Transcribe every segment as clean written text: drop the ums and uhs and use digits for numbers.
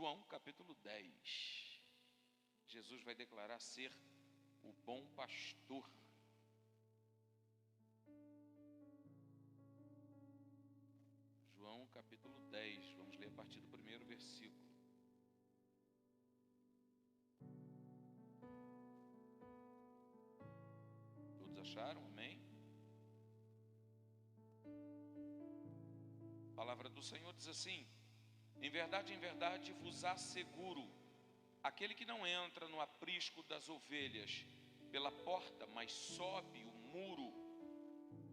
João capítulo 10. Jesus vai declarar ser o bom pastor. João capítulo 10, vamos ler a partir do primeiro versículo. Todos acharam? Amém? A palavra do Senhor diz assim: em verdade vos asseguro, aquele que não entra no aprisco das ovelhas pela porta, mas sobe o muro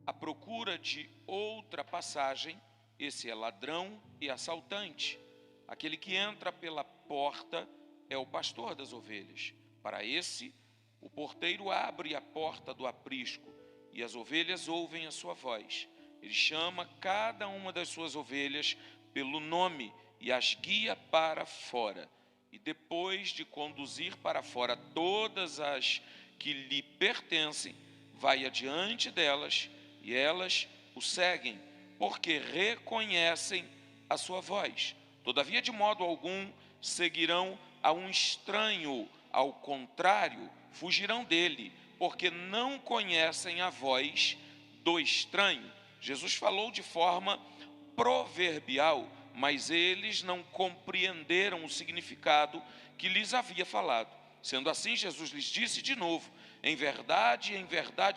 à procura de outra passagem, esse é ladrão e assaltante. Aquele que entra pela porta é o pastor das ovelhas. Para esse, o porteiro abre a porta do aprisco e as ovelhas ouvem a sua voz. Ele chama cada uma das suas ovelhas pelo nome e as guia para fora. E depois de conduzir para fora todas as que lhe pertencem, vai adiante delas e elas o seguem, porque reconhecem a sua voz. Todavia, de modo algum, seguirão a um estranho, ao contrário, fugirão dele, porque não conhecem a voz do estranho. Jesus falou de forma proverbial, mas eles não compreenderam o significado que lhes havia falado. Sendo assim, Jesus lhes disse de novo: em verdade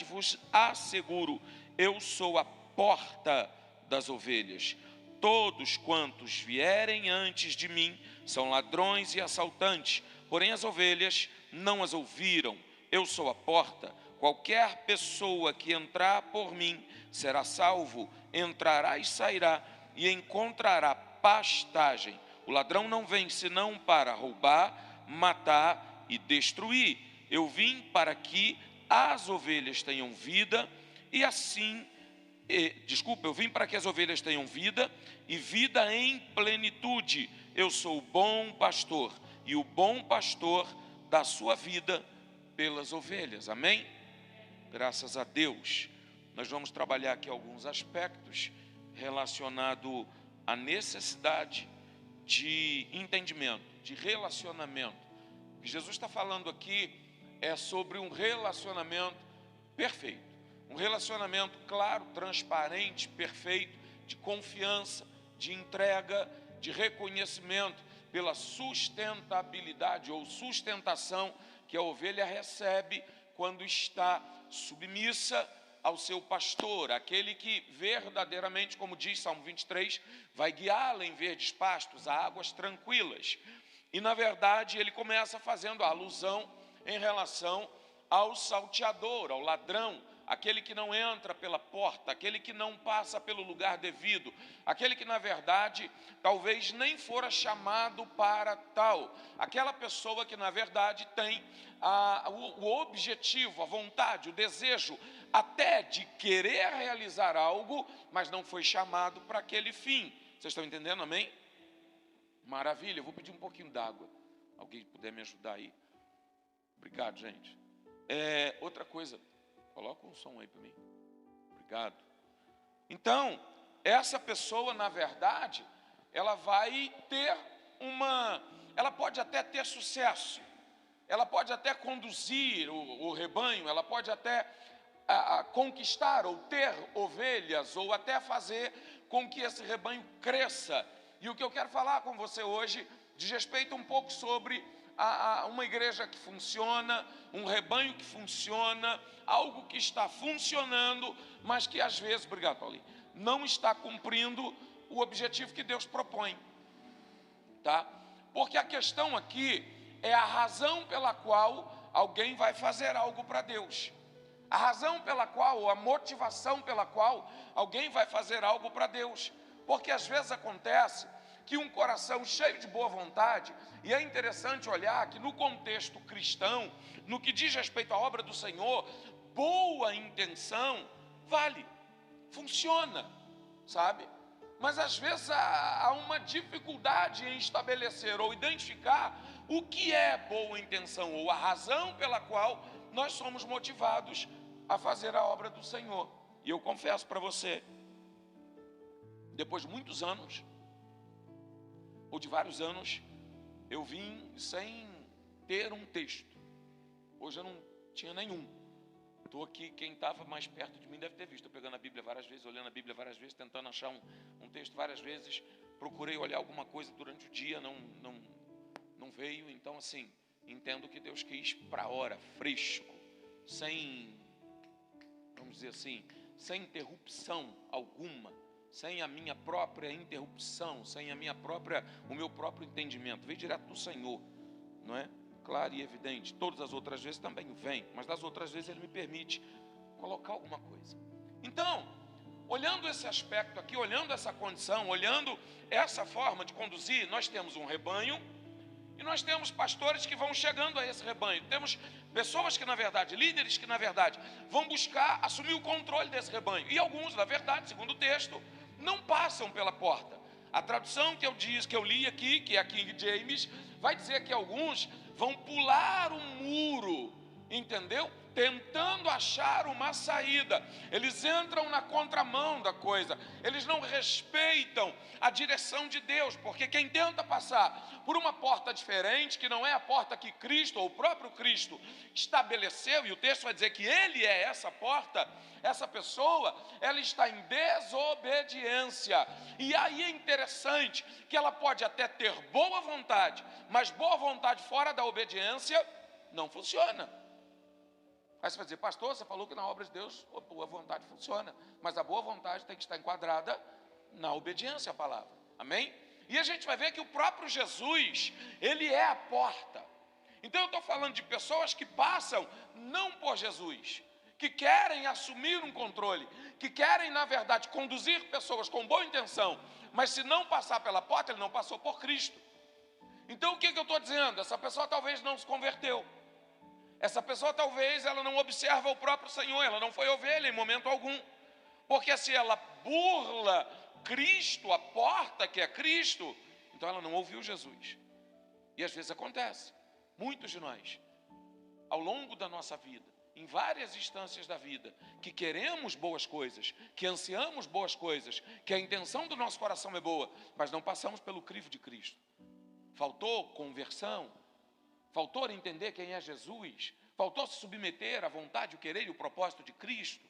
vos asseguro, eu sou a porta das ovelhas. Todos quantos vierem antes de mim são ladrões e assaltantes, porém as ovelhas não as ouviram. Eu sou a porta. Qualquer pessoa que entrar por mim será salvo, entrará e sairá e encontrará pastagem. O ladrão não vem senão para roubar, matar e destruir. Eu vim para que as ovelhas tenham vida eu vim para que as ovelhas tenham vida e vida em plenitude. Eu sou o bom pastor e o bom pastor dá sua vida pelas ovelhas. Amém? Graças a Deus. Nós vamos trabalhar aqui alguns aspectos relacionados à necessidade de entendimento, de relacionamento. O que Jesus está falando aqui é sobre um relacionamento perfeito. Um relacionamento claro, transparente, perfeito, de confiança, de entrega, de reconhecimento pela sustentabilidade ou sustentação que a ovelha recebe quando está submissa ao seu pastor, aquele que verdadeiramente, como diz Salmo 23, vai guiá-la em verdes pastos, a águas tranquilas. E na verdade ele começa fazendo a alusão em relação ao salteador, ao ladrão, aquele que não entra pela porta, aquele que não passa pelo lugar devido, aquele que na verdade talvez nem fora chamado para tal, aquela pessoa que na verdade tem o objetivo, a vontade, o desejo até de querer realizar algo, mas não foi chamado para aquele fim. Vocês estão entendendo, amém? Maravilha, eu vou pedir um pouquinho d'água, alguém puder me ajudar aí. Obrigado, gente. Outra coisa, coloca um som aí para mim. Obrigado. Então, essa pessoa, na verdade, ela vai ter ela pode até ter sucesso, ela pode até conduzir o rebanho, ela pode até conquistar ou ter ovelhas, ou até fazer com que esse rebanho cresça. E o que eu quero falar com você hoje diz respeito um pouco sobre uma igreja que funciona, um rebanho que funciona, algo que está funcionando, mas que às vezes, obrigado, Paulinho, não está cumprindo o objetivo que Deus propõe, tá? Porque a questão aqui é a razão pela qual alguém vai fazer algo para Deus, a razão pela qual, ou a motivação pela qual alguém vai fazer algo para Deus, porque às vezes acontece que um coração cheio de boa vontade, e é interessante olhar que no contexto cristão, no que diz respeito à obra do Senhor, boa intenção vale, funciona, sabe? Mas às vezes há uma dificuldade em estabelecer ou identificar o que é boa intenção, ou a razão pela qual nós somos motivados a fazer a obra do Senhor. E eu confesso para você, depois de muitos anos, ou de vários anos, eu vim sem ter um texto. Hoje eu não tinha nenhum. Estou aqui, quem estava mais perto de mim deve ter visto, eu pegando a Bíblia várias vezes, olhando a Bíblia várias vezes, tentando achar um texto várias vezes, procurei olhar alguma coisa durante o dia, não veio. Então assim, entendo que Deus quis para a hora, fresco, sem, vamos dizer assim, sem interrupção alguma, sem a minha própria interrupção, sem o meu próprio entendimento, veio direto do Senhor, não é? Claro e evidente, todas as outras vezes também vem, mas das outras vezes Ele me permite colocar alguma coisa. Então, olhando esse aspecto aqui, olhando essa condição, olhando essa forma de conduzir, nós temos um rebanho e nós temos pastores que vão chegando a esse rebanho. Temos pessoas que, na verdade, líderes que, na verdade, vão buscar assumir o controle desse rebanho. E alguns, na verdade, segundo o texto, não passam pela porta. A tradução que eu li aqui, que é a King James, vai dizer que alguns vão pular um muro, entendeu? Tentando achar uma saída. Eles entram na contramão da coisa. Eles não respeitam a direção de Deus, porque quem tenta passar por uma porta diferente, que não é a porta que Cristo, ou o próprio Cristo, estabeleceu, e o texto vai dizer que Ele é essa porta, essa pessoa, ela está em desobediência. E aí é interessante que ela pode até ter boa vontade, mas boa vontade fora da obediência não funciona. Aí você vai dizer, pastor, você falou que na obra de Deus a boa vontade funciona, mas a boa vontade tem que estar enquadrada na obediência à palavra, amém? E a gente vai ver que o próprio Jesus, Ele é a porta. Então eu estou falando de pessoas que passam não por Jesus, que querem assumir um controle, que querem, na verdade, conduzir pessoas com boa intenção, mas se não passar pela porta, ele não passou por Cristo. Então o que eu estou dizendo? Essa pessoa talvez não se converteu. Essa pessoa talvez ela não observa o próprio Senhor, ela não foi ovelha em momento algum. Porque se ela burla Cristo, a porta que é Cristo, então ela não ouviu Jesus. E às vezes acontece, muitos de nós, ao longo da nossa vida, em várias instâncias da vida, que queremos boas coisas, que ansiamos boas coisas, que a intenção do nosso coração é boa, mas não passamos pelo crivo de Cristo. Faltou conversão, faltou entender quem é Jesus, faltou se submeter à vontade, o querer e o propósito de Cristo,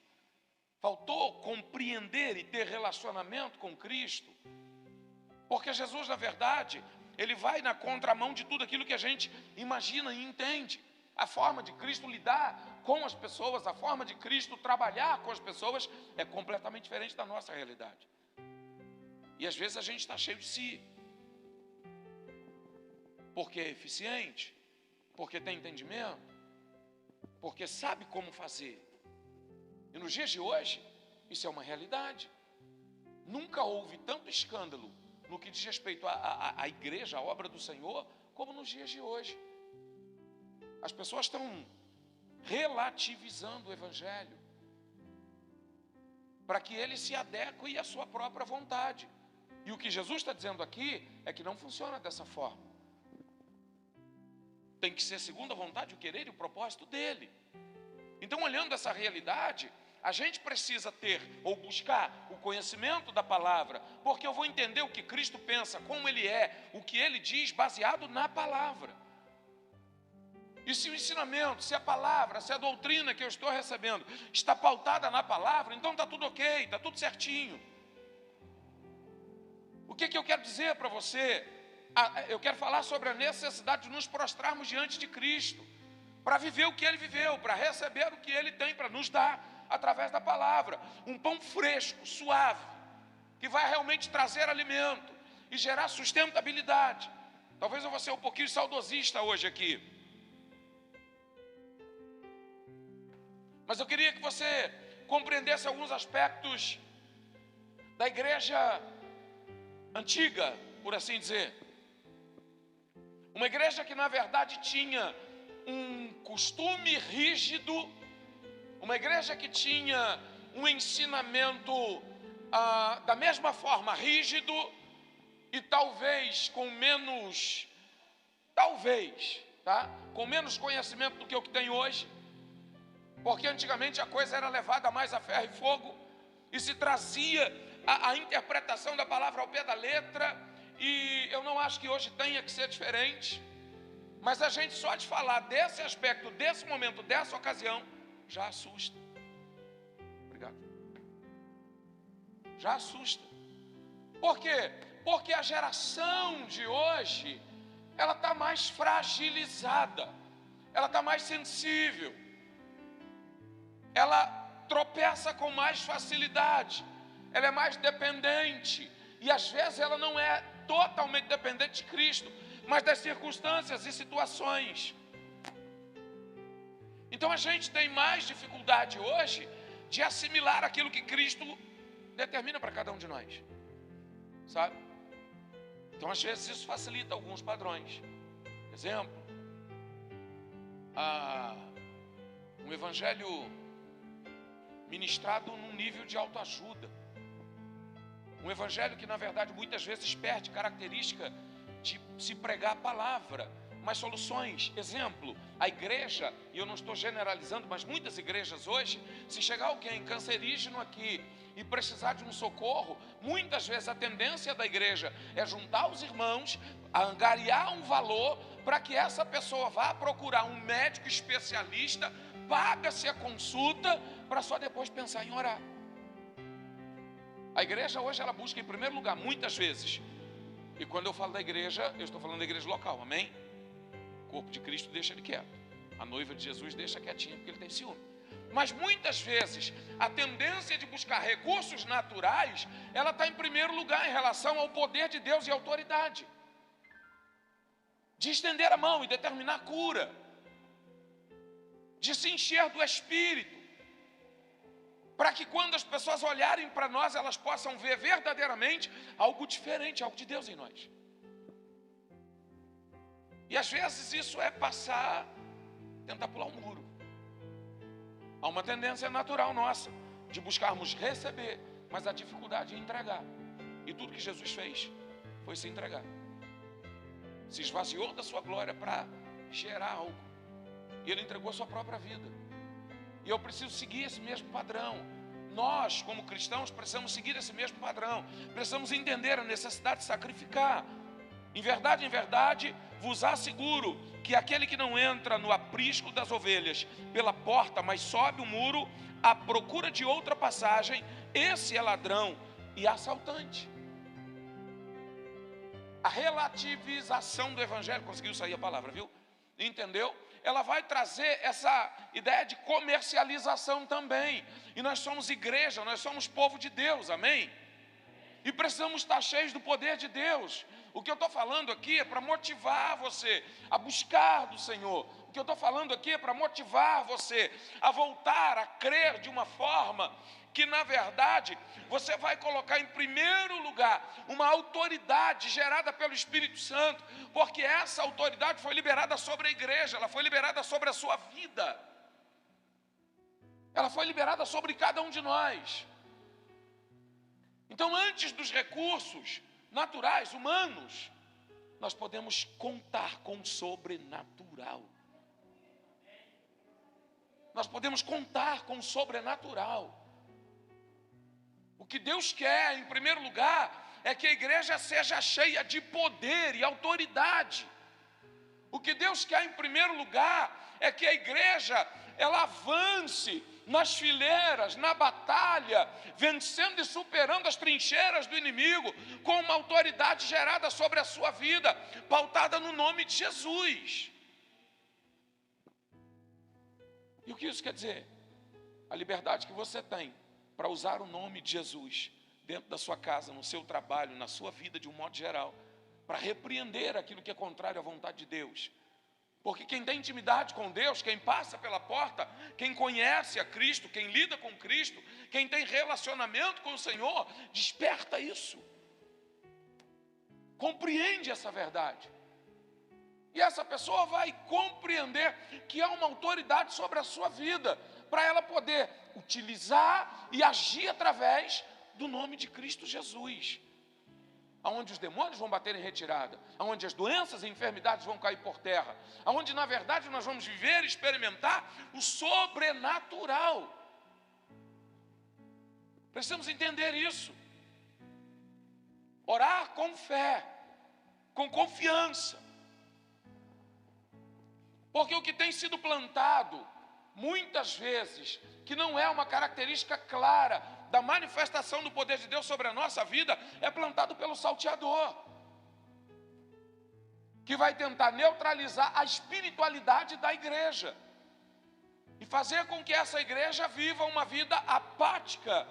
faltou compreender e ter relacionamento com Cristo, porque Jesus, na verdade, Ele vai na contramão de tudo aquilo que a gente imagina e entende. A forma de Cristo lidar com as pessoas, a forma de Cristo trabalhar com as pessoas é completamente diferente da nossa realidade. E às vezes a gente está cheio de si, porque é eficiente, porque tem entendimento, porque sabe como fazer. E nos dias de hoje, isso é uma realidade. Nunca houve tanto escândalo no que diz respeito à igreja, à obra do Senhor, como nos dias de hoje. As pessoas estão relativizando o Evangelho, para que ele se adeque à sua própria vontade. E o que Jesus está dizendo aqui é que não funciona dessa forma. Tem que ser segundo a vontade, o querer e o propósito dele. Então, olhando essa realidade, a gente precisa ter ou buscar o conhecimento da palavra, porque eu vou entender o que Cristo pensa, como Ele é, o que Ele diz, baseado na palavra. E se o ensinamento, se a palavra, se a doutrina que eu estou recebendo está pautada na palavra, então está tudo ok, está tudo certinho. O que eu quero dizer para você? Eu quero falar sobre a necessidade de nos prostrarmos diante de Cristo, para viver o que Ele viveu, para receber o que Ele tem para nos dar através da palavra. Um pão fresco, suave, que vai realmente trazer alimento e gerar sustentabilidade. Talvez eu vou ser um pouquinho saudosista hoje aqui, mas eu queria que você compreendesse alguns aspectos da igreja antiga, por assim dizer. Uma igreja que na verdade tinha um costume rígido, uma igreja que tinha um ensinamento da mesma forma rígido e talvez com menos, com menos conhecimento do que o que tem hoje, porque antigamente a coisa era levada mais a ferro e fogo e se trazia a interpretação da palavra ao pé da letra E eu não acho que hoje tenha que ser diferente. Mas a gente só de falar desse aspecto, desse momento, dessa ocasião, já assusta. Obrigado. Já assusta. Por quê? Porque a geração de hoje, ela está mais fragilizada, ela está mais sensível, ela tropeça com mais facilidade, ela é mais dependente, e às vezes ela não é totalmente dependente de Cristo, mas das circunstâncias e situações. Então a gente tem mais dificuldade hoje de assimilar aquilo que Cristo determina para cada um de nós, sabe? Então às vezes isso facilita alguns padrões. Exemplo, um evangelho ministrado num nível de autoajuda, um evangelho que na verdade muitas vezes perde característica de se pregar a palavra, mas soluções. Exemplo, a igreja, e eu não estou generalizando, mas muitas igrejas hoje, se chegar alguém cancerígeno aqui e precisar de um socorro, muitas vezes a tendência da igreja é juntar os irmãos, angariar um valor para que essa pessoa vá procurar um médico especialista, paga-se a consulta, para só depois pensar em orar. A igreja hoje ela busca em primeiro lugar, muitas vezes, e quando eu falo da igreja, eu estou falando da igreja local, amém? O corpo de Cristo deixa ele quieto, a noiva de Jesus deixa quietinha porque ele tem ciúme. Mas muitas vezes a tendência de buscar recursos naturais, ela está em primeiro lugar em relação ao poder de Deus e autoridade, de estender a mão e determinar cura, de se encher do Espírito, para que quando as pessoas olharem para nós, elas possam ver verdadeiramente algo diferente, algo de Deus em nós. E às vezes isso é passar, tentar pular um muro. Há uma tendência natural nossa de buscarmos receber, mas a dificuldade é entregar. E tudo que Jesus fez foi se entregar. Se esvaziou da sua glória para gerar algo. E Ele entregou a sua própria vida. E eu preciso seguir esse mesmo padrão. Nós, como cristãos, precisamos seguir esse mesmo padrão. Precisamos entender a necessidade de sacrificar. Em verdade, vos asseguro que aquele que não entra no aprisco das ovelhas pela porta, mas sobe o muro à procura de outra passagem, esse é ladrão e assaltante. A relativização do evangelho, conseguiu sair a palavra, viu? Entendeu? Ela vai trazer essa ideia de comercialização também. E nós somos igreja, nós somos povo de Deus, amém? E precisamos estar cheios do poder de Deus. O que eu estou falando aqui é para motivar você a buscar do Senhor. O que eu estou falando aqui é para motivar você a voltar a crer de uma forma que, na verdade, você vai colocar em primeiro lugar uma autoridade gerada pelo Espírito Santo, porque essa autoridade foi liberada sobre a igreja, ela foi liberada sobre a sua vida, ela foi liberada sobre cada um de nós. Então, antes dos recursos naturais, humanos, nós podemos contar com o sobrenatural. Nós podemos contar com o sobrenatural. O que Deus quer, em primeiro lugar, é que a igreja seja cheia de poder e autoridade. O que Deus quer, em primeiro lugar, é que a igreja, ela avance nas fileiras, na batalha, vencendo e superando as trincheiras do inimigo, com uma autoridade gerada sobre a sua vida, pautada no nome de Jesus. E o que isso quer dizer? A liberdade que você tem para usar o nome de Jesus dentro da sua casa, no seu trabalho, na sua vida de um modo geral, para repreender aquilo que é contrário à vontade de Deus. Porque quem tem intimidade com Deus, quem passa pela porta, quem conhece a Cristo, quem lida com Cristo, quem tem relacionamento com o Senhor, desperta isso. Compreende essa verdade. E essa pessoa vai compreender que há uma autoridade sobre a sua vida, para ela poder utilizar e agir através do nome de Cristo Jesus. Aonde os demônios vão bater em retirada, aonde as doenças e enfermidades vão cair por terra, aonde na verdade nós vamos viver e experimentar o sobrenatural. Precisamos entender isso. Orar com fé, com confiança. Porque o que tem sido plantado, muitas vezes, que não é uma característica clara da manifestação do poder de Deus sobre a nossa vida, é plantado pelo salteador, que vai tentar neutralizar a espiritualidade da igreja e fazer com que essa igreja viva uma vida apática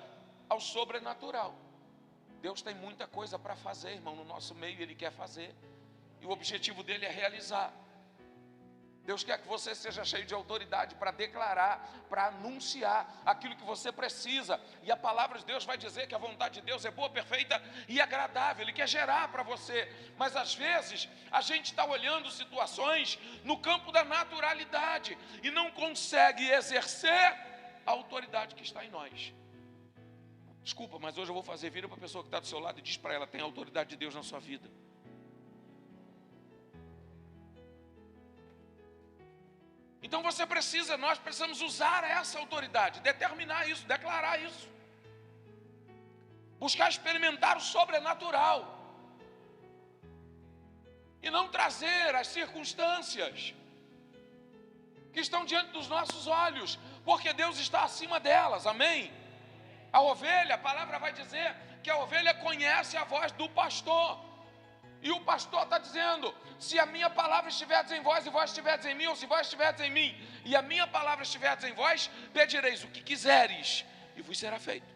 ao sobrenatural. Deus tem muita coisa para fazer, irmão, no nosso meio. Ele quer fazer, e o objetivo dele é realizar. Deus quer que você seja cheio de autoridade para declarar, para anunciar aquilo que você precisa. E a palavra de Deus vai dizer que a vontade de Deus é boa, perfeita e agradável. Ele quer gerar para você. Mas às vezes a gente está olhando situações no campo da naturalidade e não consegue exercer a autoridade que está em nós. Desculpa, mas hoje eu vou fazer, vira para a pessoa que está do seu lado e diz para ela: tem a autoridade de Deus na sua vida. Então nós precisamos usar essa autoridade, determinar isso, declarar isso. Buscar experimentar o sobrenatural. E não trazer as circunstâncias que estão diante dos nossos olhos, porque Deus está acima delas, amém? A ovelha, a palavra vai dizer que a ovelha conhece a voz do pastor. E o pastor está dizendo: se a minha palavra estiver em vós e vós estiverdes em mim, ou se vós estiverdes em mim e a minha palavra estiverdes em vós, pedireis o que quiseres e vos será feito.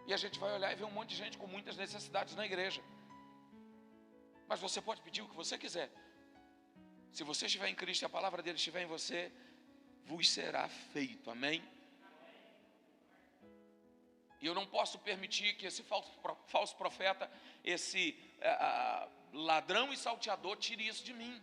E a gente vai olhar e ver um monte de gente com muitas necessidades na igreja. Mas você pode pedir o que você quiser. Se você estiver em Cristo e a palavra dele estiver em você, vos será feito, amém? E eu não posso permitir que esse falso profeta, esse ladrão e salteador tire isso de mim.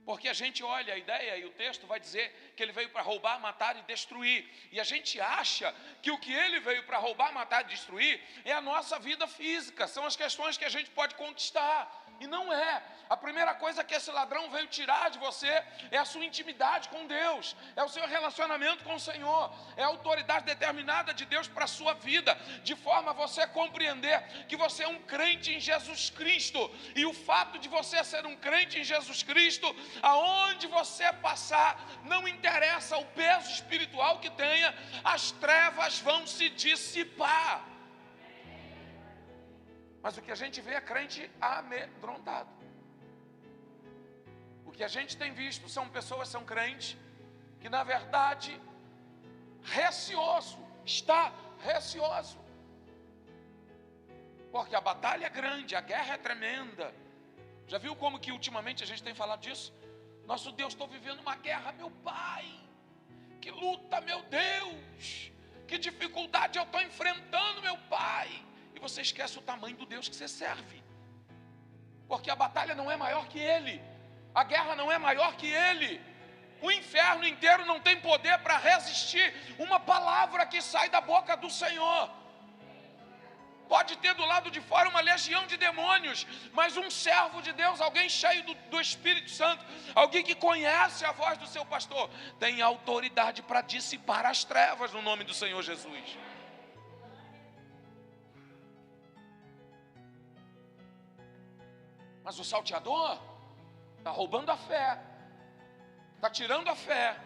Porque a gente olha a ideia e o texto vai dizer que ele veio para roubar, matar e destruir. E a gente acha que o que ele veio para roubar, matar e destruir é a nossa vida física, são as questões que a gente pode conquistar. E não é. A primeira coisa que esse ladrão veio tirar de você é a sua intimidade com Deus, é o seu relacionamento com o Senhor, é a autoridade determinada de Deus para a sua vida, de forma a você compreender que você é um crente em Jesus Cristo. E o fato de você ser um crente em Jesus Cristo, aonde você passar, não interessa o peso espiritual que tenha, as trevas vão se dissipar. Mas o que a gente vê é crente amedrontado. O que a gente tem visto são crentes que na verdade está receoso. Porque a batalha é grande, a guerra é tremenda. Já viu como que ultimamente a gente tem falado disso? Nosso Deus, estou vivendo uma guerra, meu Pai. Que luta, meu Deus. Que dificuldade eu estou enfrentando, meu Pai. E você esquece o tamanho do Deus que você serve. Porque a batalha não é maior que Ele. A guerra não é maior que Ele. O inferno inteiro não tem poder para resistir uma palavra que sai da boca do Senhor. Pode ter do lado de fora uma legião de demônios, mas um servo de Deus, alguém cheio do Espírito Santo, alguém que conhece a voz do seu pastor, tem autoridade para dissipar as trevas no nome do Senhor Jesus. Mas o salteador está roubando a fé, está tirando a fé,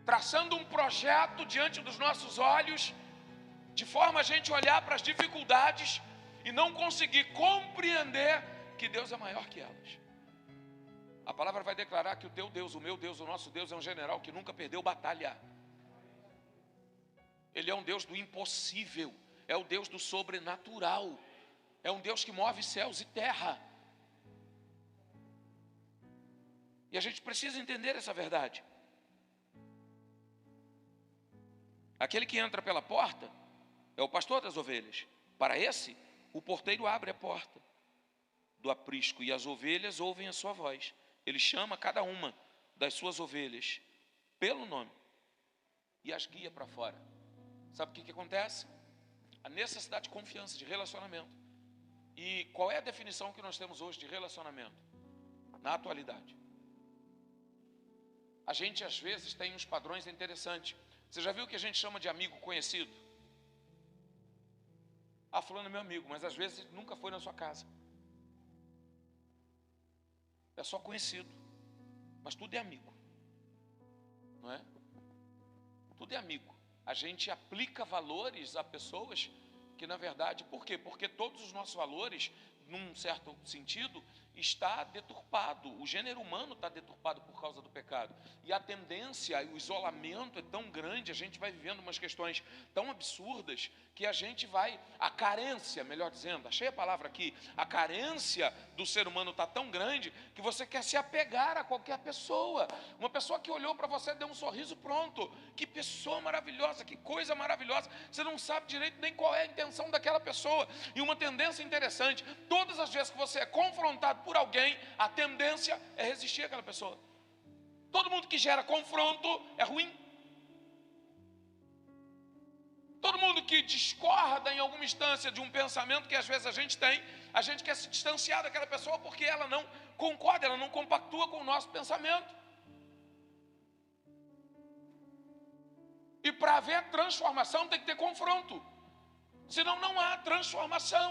traçando um projeto diante dos nossos olhos, de forma a gente olhar para as dificuldades e não conseguir compreender que Deus é maior que elas. A palavra vai declarar que o teu Deus, o meu Deus, o nosso Deus é um general que nunca perdeu batalha. Ele é um Deus do impossível, é o Deus do sobrenatural, é um Deus que move céus e terra. E a gente precisa entender essa verdade. Aquele que entra pela porta é o pastor das ovelhas. Para esse, o porteiro abre a porta do aprisco e as ovelhas ouvem a sua voz. Ele chama cada uma das suas ovelhas pelo nome e as guia para fora. Sabe o que acontece? A necessidade de confiança, de relacionamento. E qual é a definição que nós temos hoje de relacionamento? Na atualidade. A gente às vezes tem uns padrões interessantes. Você já viu o que a gente chama de amigo conhecido? Ah, fulano é meu amigo, mas às vezes nunca foi na sua casa. É só conhecido, mas tudo é amigo, não é? Tudo é amigo. A gente aplica valores a pessoas que, na verdade, por quê? Porque todos os nossos valores, num certo sentido, está deturpado. O gênero humano está deturpado por causa do pecado. E a tendência, o isolamento é tão grande, a gente vai vivendo umas questões tão absurdas, que a gente vai, a carência, melhor dizendo, achei a palavra aqui, a carência do ser humano está tão grande, que você quer se apegar a qualquer pessoa. Uma pessoa que olhou para você, deu um sorriso, pronto. Que pessoa maravilhosa, que coisa maravilhosa. Você não sabe direito nem qual é a intenção daquela pessoa. E uma tendência interessante, todas as vezes que você é confrontado por alguém, a tendência é resistir àquela pessoa. Todo mundo que gera confronto é ruim. Todo mundo que discorda em alguma instância de um pensamento que às vezes a gente tem, a gente quer se distanciar daquela pessoa porque ela não concorda, ela não compactua com o nosso pensamento. E para haver transformação tem que ter confronto, senão não há transformação.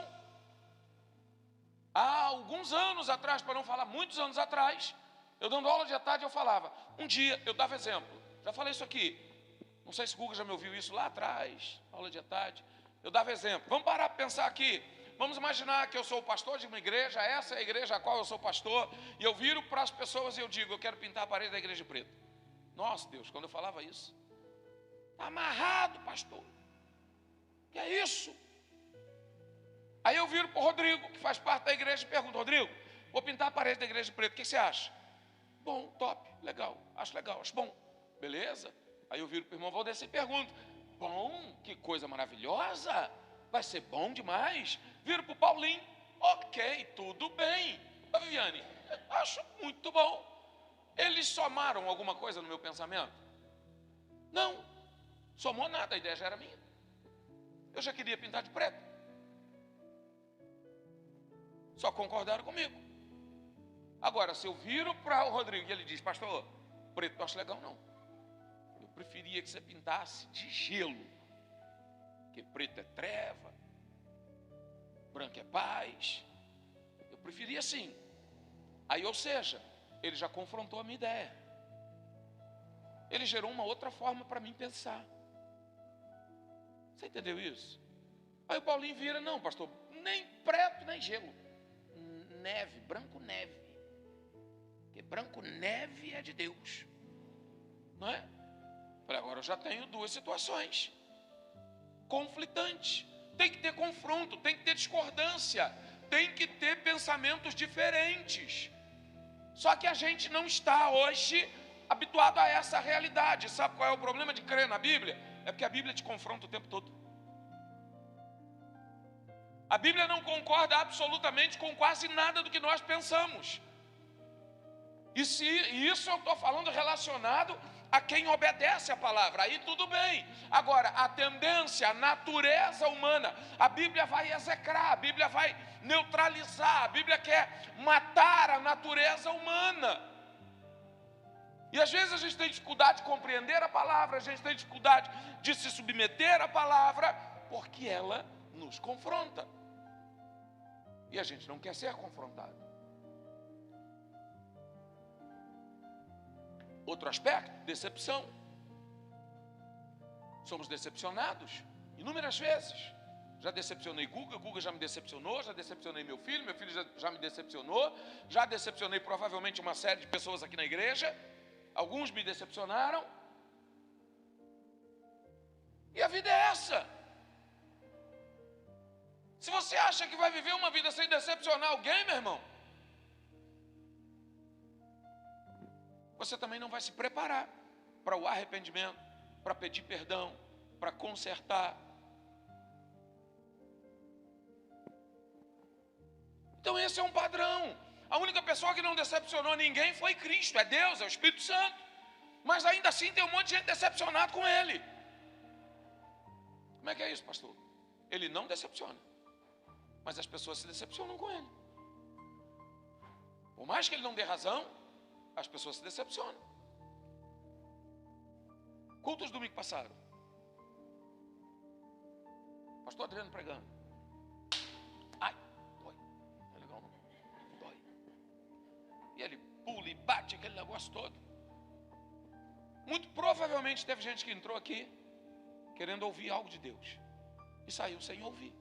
Há alguns anos atrás, para não falar muitos anos atrás, eu dando aula de tarde, eu falava, um dia, eu dava exemplo, já falei isso aqui, não sei se o Guga já me ouviu isso lá atrás, aula de tarde, eu dava exemplo, vamos parar para pensar aqui, vamos imaginar que eu sou o pastor de uma igreja, essa é a igreja a qual eu sou pastor, e eu viro para as pessoas e eu digo, eu quero pintar a parede da igreja de preto. Nossa Deus, quando eu falava isso, está amarrado, pastor, que é isso? Aí eu viro para o Rodrigo, que faz parte da igreja, e pergunto, Rodrigo, vou pintar a parede da igreja de preto, o que você acha? Bom, top, legal, acho bom, beleza? Aí eu viro para o irmão Valdeci e pergunto, bom, que coisa maravilhosa, vai ser bom demais. Viro para o Paulinho, ok, tudo bem. A Viviane, acho muito bom. Eles somaram alguma coisa no meu pensamento? Não, somou nada, a ideia já era minha. Eu já queria pintar de preto. Só concordaram comigo. Agora, se eu viro para o Rodrigo e ele diz, pastor, preto não acho legal não. Eu preferia que você pintasse de gelo. Porque preto é treva, branco é paz. Eu preferia assim. Aí, ou seja, ele já confrontou a minha ideia. Ele gerou uma outra forma para mim pensar. Você entendeu isso? Aí o Paulinho vira, não, pastor, nem preto, nem gelo. Neve, branco neve. Porque branco neve é de Deus. Não é? Falei, agora eu já tenho duas situações conflitantes. Tem que ter confronto, tem que ter discordância, tem que ter pensamentos diferentes. Só que a gente não está hoje habituado a essa realidade. Sabe qual é o problema de crer na Bíblia? É porque a Bíblia te confronta o tempo todo. A Bíblia não concorda absolutamente com quase nada do que nós pensamos. E isso eu estou falando relacionado a quem obedece a palavra, aí tudo bem. Agora, a tendência, a natureza humana, a Bíblia vai execrar, a Bíblia vai neutralizar, a Bíblia quer matar a natureza humana. E às vezes a gente tem dificuldade de compreender a palavra, a gente tem dificuldade de se submeter à palavra, porque ela nos confronta. E a gente não quer ser confrontado. Outro aspecto, decepção. Somos decepcionados inúmeras vezes. Já decepcionei Guga, Guga já me decepcionou, já decepcionei meu filho já me decepcionou, já decepcionei provavelmente uma série de pessoas aqui na igreja, alguns me decepcionaram. E a vida é essa. Se você acha que vai viver uma vida sem decepcionar alguém, meu irmão, você também não vai se preparar para o arrependimento, para pedir perdão, para consertar. Então esse é um padrão. A única pessoa que não decepcionou ninguém foi Cristo, é Deus, é o Espírito Santo. Mas ainda assim tem um monte de gente decepcionado com Ele. Como é que é isso, pastor? Ele não decepciona, mas as pessoas se decepcionam com Ele. Por mais que Ele não dê razão, as pessoas se decepcionam. Cultos domingo passado, pastor Adriano pregando. negócio todo. Muito provavelmente teve gente que entrou aqui querendo ouvir algo de Deus e saiu sem ouvir.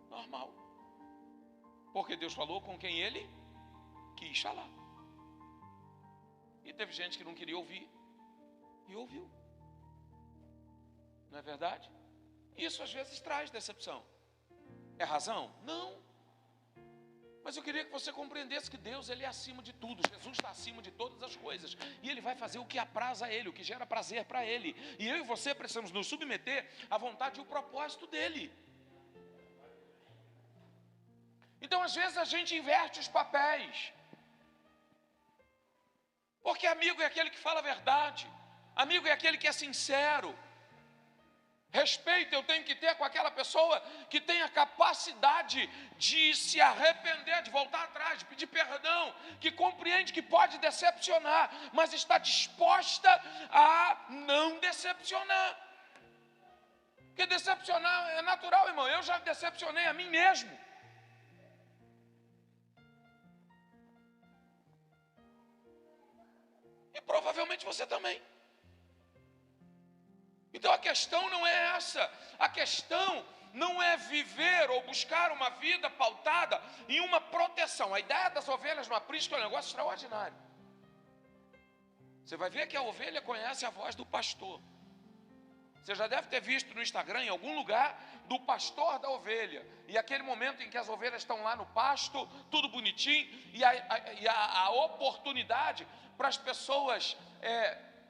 Normal. Porque Deus falou com quem Ele quis falar. E teve gente que não queria ouvir e ouviu. Não é verdade? Isso às vezes traz decepção. É razão? Não. Mas eu queria que você compreendesse que Deus, Ele é acima de tudo. Jesus está acima de todas as coisas. E Ele vai fazer o que apraz a Ele, o que gera prazer para Ele. E eu e você precisamos nos submeter à vontade e ao propósito dEle. Então, às vezes, a gente inverte os papéis. Porque amigo é aquele que fala a verdade. Amigo é aquele que é sincero. Respeito eu tenho que ter com aquela pessoa que tem a capacidade de se arrepender, de voltar atrás, de pedir perdão, que compreende que pode decepcionar, mas está disposta a não decepcionar. Porque decepcionar é natural, irmão. Eu já decepcionei a mim mesmo. E provavelmente você também. Então a questão não é essa. A questão não é viver ou buscar uma vida pautada em uma proteção. A ideia das ovelhas no aprisco é um negócio extraordinário. Você vai ver que a ovelha conhece a voz do pastor. Você já deve ter visto no Instagram, em algum lugar, do pastor da ovelha. E aquele momento em que as ovelhas estão lá no pasto, tudo bonitinho, e a oportunidade para as pessoas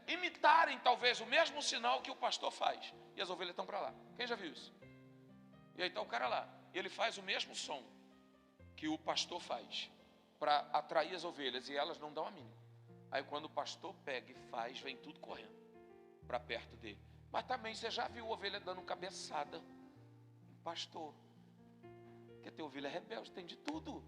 imitarem talvez o mesmo sinal que o pastor faz. E as ovelhas estão para lá. Quem já viu isso? E aí está o cara lá. Ele faz o mesmo som que o pastor faz para atrair as ovelhas. E elas não dão a mínima. Aí quando o pastor pega e faz, vem tudo correndo para perto dele. Mas também você já viu ovelha dando cabeçada no pastor. Porque tem ovelha rebelde, tem de tudo.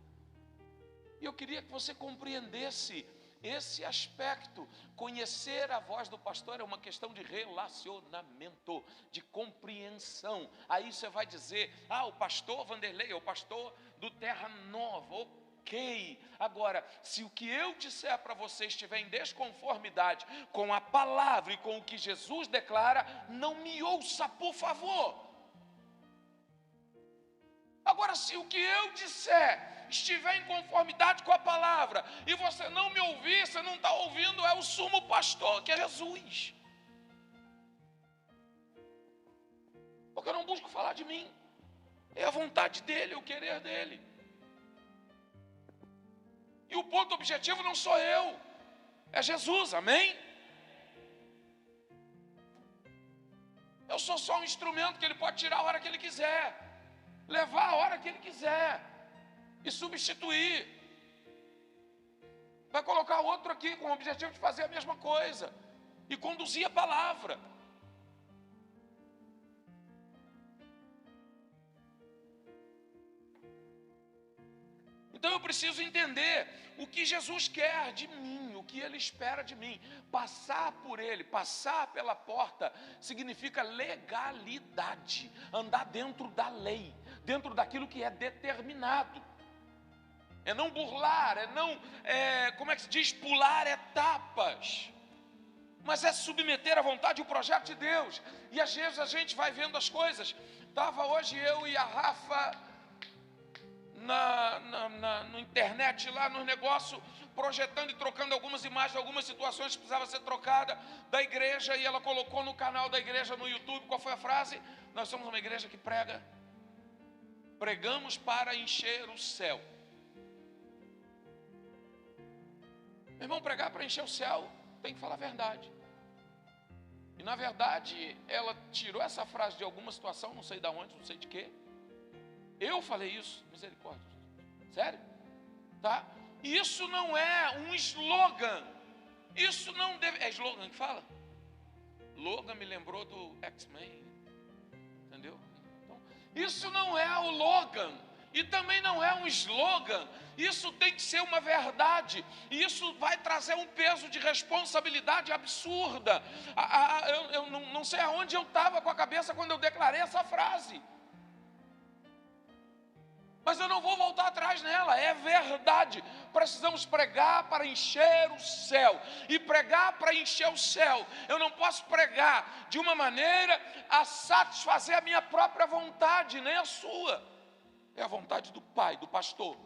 E eu queria que você compreendesse esse aspecto. Conhecer a voz do pastor é uma questão de relacionamento, de compreensão. Aí você vai dizer, o pastor Vanderlei é o pastor do Terra Nova. Ok, agora, se o que eu disser para você estiver em desconformidade com a palavra e com o que Jesus declara, não me ouça, por favor. Agora, se o que eu disser estiver em conformidade com a palavra e você não me ouvir, você não está ouvindo, é o sumo pastor, que é Jesus. Porque eu não busco falar de mim, é a vontade dele, é o querer dele. E o ponto objetivo não sou eu, é Jesus, amém? Eu sou só um instrumento que ele pode tirar a hora que ele quiser, levar a hora que ele quiser e substituir. Vai colocar outro aqui com o objetivo de fazer a mesma coisa e conduzir a palavra. Então eu preciso entender o que Jesus quer de mim, o que Ele espera de mim. Passar por Ele, passar pela porta, significa legalidade. Andar dentro da lei, dentro daquilo que é determinado. É não burlar, como é que se diz? Pular etapas. Mas é submeter à vontade e o projeto de Deus. E às vezes a gente vai vendo as coisas. Estava hoje eu e a Rafa na internet, lá no negócio, projetando e trocando algumas imagens, algumas situações que precisavam ser trocadas da igreja, e ela colocou no canal da igreja no YouTube. Qual foi a frase? Nós somos uma igreja que pregamos para encher o céu. Meu irmão, pregar para encher o céu tem que falar a verdade. E na verdade ela tirou essa frase de alguma situação, não sei de onde, não sei de quê. Eu falei isso, misericórdia. Sério? Tá? Isso não é um slogan. Isso não deve... É slogan que fala? Logan me lembrou do X-Men. Entendeu? Então, isso não é o Logan. E também não é um slogan. Isso tem que ser uma verdade. E isso vai trazer um peso de responsabilidade absurda. Eu não sei aonde eu estava com a cabeça quando eu declarei essa frase. Mas eu não vou voltar atrás nela, é verdade. Precisamos pregar para encher o céu. E pregar para encher o céu, eu não posso pregar de uma maneira a satisfazer a minha própria vontade, nem a sua. É a vontade do Pai, do pastor.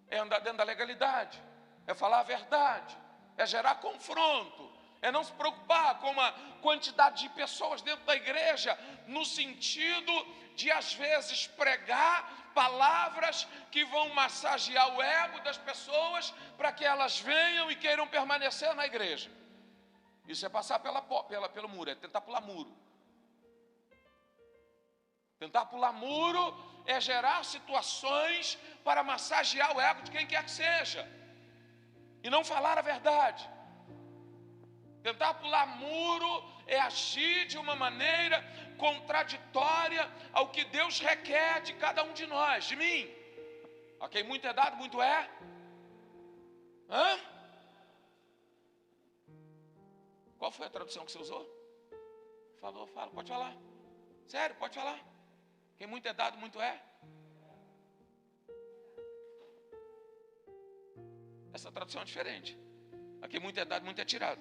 É andar dentro da legalidade, é falar a verdade, é gerar confronto, é não se preocupar com uma quantidade de pessoas dentro da igreja, no sentido de, às vezes, pregar palavras que vão massagear o ego das pessoas para que elas venham e queiram permanecer na igreja. Isso é passar pelo muro, é tentar pular muro. Tentar pular muro é gerar situações para massagear o ego de quem quer que seja e não falar a verdade. Tentar pular muro é agir de uma maneira contraditória ao que Deus requer de cada um de nós, de mim. Ok, muito é dado, muito é. Hã? Qual foi a tradução que você usou? Fala, pode falar. Sério, pode falar. Quem muito é dado, muito é. Essa tradução é diferente. Aqui muito é dado, muito é tirado.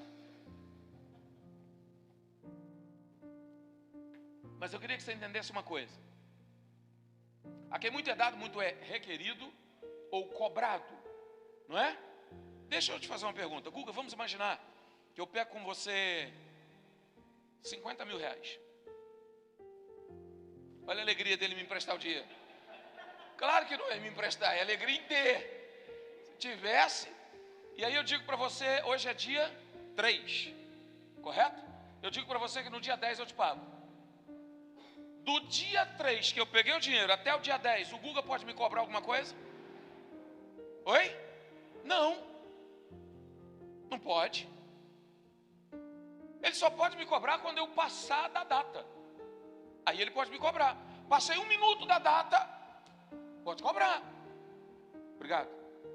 Mas eu queria que você entendesse uma coisa. A quem muito é dado, muito é requerido ou cobrado, não é? Deixa eu te fazer uma pergunta. Guga, vamos imaginar que eu pego com você 50 mil reais. Olha a alegria dele me emprestar o dinheiro. Claro que não é me emprestar, é alegria em ter. Se tivesse, e aí eu digo para você, hoje é dia 3, correto? Eu digo para você que no dia 10 eu te pago. Do dia 3 que eu peguei o dinheiro até o dia 10, o Guga pode me cobrar alguma coisa? Oi? Não. Não pode. Ele só pode me cobrar quando eu passar da data. Aí ele pode me cobrar. Passei 1 minuto da data, pode cobrar. Obrigado.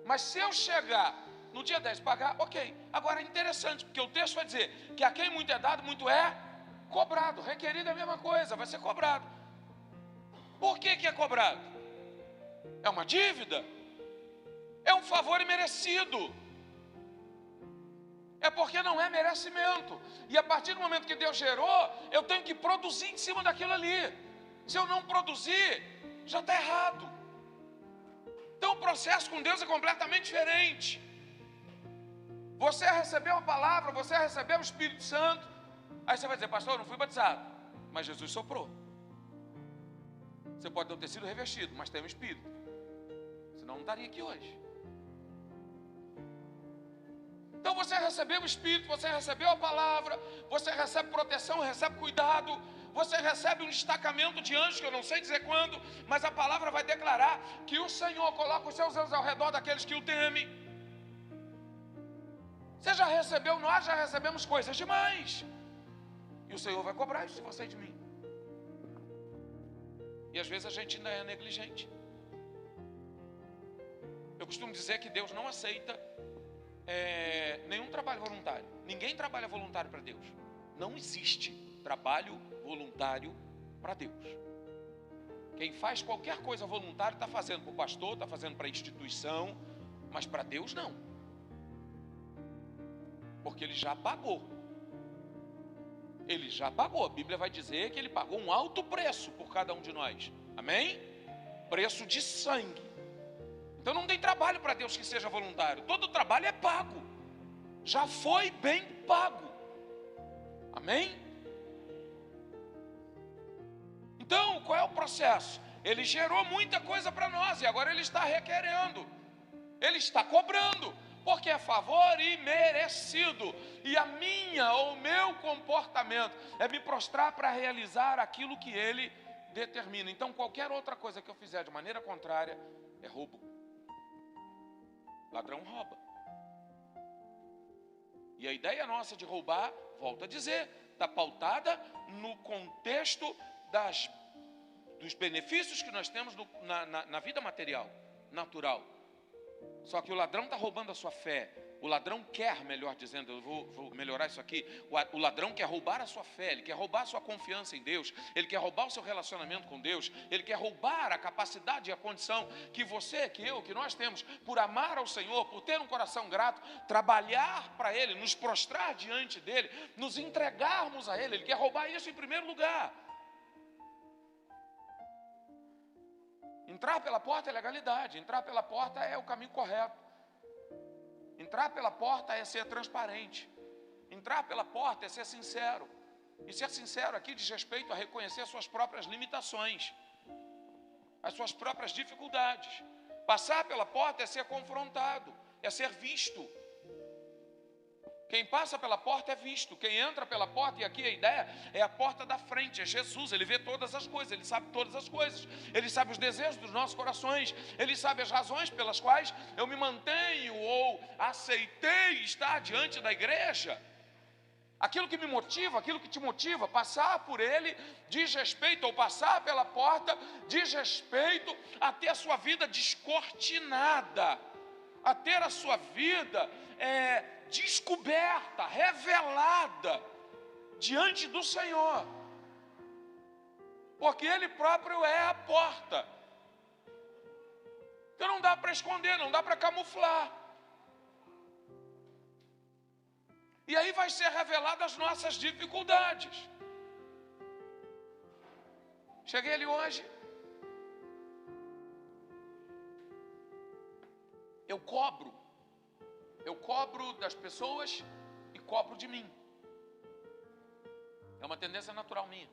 Mas se eu chegar no dia 10 pagar, ok. Agora é interessante, porque o texto vai dizer que a quem muito é dado, muito é cobrado. Requerido é a mesma coisa, vai ser cobrado. Por que é cobrado? É uma dívida? É um favor imerecido. É porque não é merecimento. E a partir do momento que Deus gerou, eu tenho que produzir em cima daquilo ali. Se eu não produzir, já está errado. Então o processo com Deus é completamente diferente. Você recebeu a palavra, você recebeu o Espírito Santo. Aí você vai dizer, pastor, eu não fui batizado, mas Jesus soprou. Você pode não ter sido revestido, mas tem o Espírito. Senão não estaria aqui hoje. Então você recebeu o Espírito, você recebeu a palavra, você recebe proteção, recebe cuidado, você recebe um destacamento de anjos, que eu não sei dizer quando, mas a palavra vai declarar que o Senhor coloca os seus anjos ao redor daqueles que o temem. Você já recebeu, nós já recebemos coisas demais. E o Senhor vai cobrar isso de você e de mim. E às vezes a gente ainda é negligente. Eu costumo dizer que Deus não aceita nenhum trabalho voluntário. Ninguém trabalha voluntário para Deus. Não existe trabalho voluntário para Deus. Quem faz qualquer coisa voluntária está fazendo para o pastor, está fazendo para a instituição, mas para Deus não. Porque Ele já pagou. Ele já pagou. A Bíblia vai dizer que Ele pagou um alto preço por cada um de nós. Amém? Preço de sangue. Então não tem trabalho para Deus que seja voluntário. Todo trabalho é pago. Já foi bem pago. Amém? Então, qual é o processo? Ele gerou muita coisa para nós e agora Ele está requerendo. Ele está cobrando. Porque é favor imerecido. E a minha ou o meu comportamento é me prostrar para realizar aquilo que Ele determina. Então qualquer outra coisa que eu fizer de maneira contrária é roubo. Ladrão rouba. E a ideia nossa de roubar, volto a dizer, está pautada no contexto dos benefícios que nós temos na vida material, natural. Só que o ladrão está roubando a sua fé, O ladrão quer, melhor dizendo, eu vou melhorar isso aqui. O ladrão quer roubar a sua fé, ele quer roubar a sua confiança em Deus, ele quer roubar o seu relacionamento com Deus, ele quer roubar a capacidade e a condição que você, que eu, que nós temos, por amar ao Senhor, por ter um coração grato, trabalhar para Ele, nos prostrar diante dEle, nos entregarmos a Ele. Ele quer roubar isso em primeiro lugar. Entrar pela porta é legalidade, entrar pela porta é o caminho correto. Entrar pela porta é ser transparente. Entrar pela porta é ser sincero. E ser sincero aqui diz respeito a reconhecer as suas próprias limitações, as suas próprias dificuldades. Passar pela porta é ser confrontado, é ser visto. Quem passa pela porta é visto. Quem entra pela porta, e aqui a ideia é a porta da frente, é Jesus. Ele vê todas as coisas, Ele sabe todas as coisas. Ele sabe os desejos dos nossos corações. Ele sabe as razões pelas quais eu me mantenho ou aceitei estar diante da igreja. Aquilo que me motiva, aquilo que te motiva, passar por Ele diz respeito, ou passar pela porta diz respeito a ter a sua vida descortinada, a ter a sua vida descoberta, revelada diante do Senhor, porque Ele próprio é a porta. Então não dá para esconder, não dá para camuflar. E aí vai ser revelada as nossas dificuldades. Cheguei ali hoje, eu cobro das pessoas e cobro de mim. É uma tendência natural minha.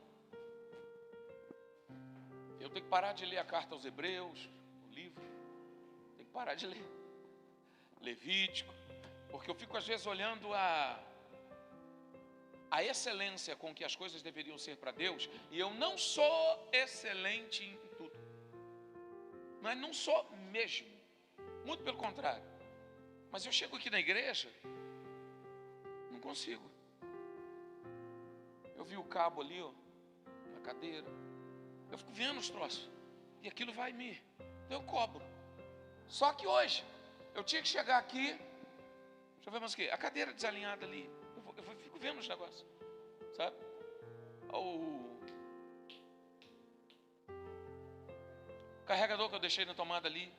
Eu tenho que parar de ler a carta aos Hebreus, o livro. Tenho que parar de ler Levítico, porque eu fico às vezes olhando a excelência com que as coisas deveriam ser para Deus, e eu não sou excelente em tudo. Mas não sou mesmo. Muito pelo contrário. Mas eu chego aqui na igreja, não consigo. Eu vi o cabo ali, ó, na cadeira. Eu fico vendo os troços. E aquilo vai me... Então eu cobro. Só que hoje, eu tinha que chegar aqui. Deixa eu ver mais o quê? A cadeira desalinhada ali. Eu fico vendo os negócios. Sabe? O carregador que eu deixei na tomada ali.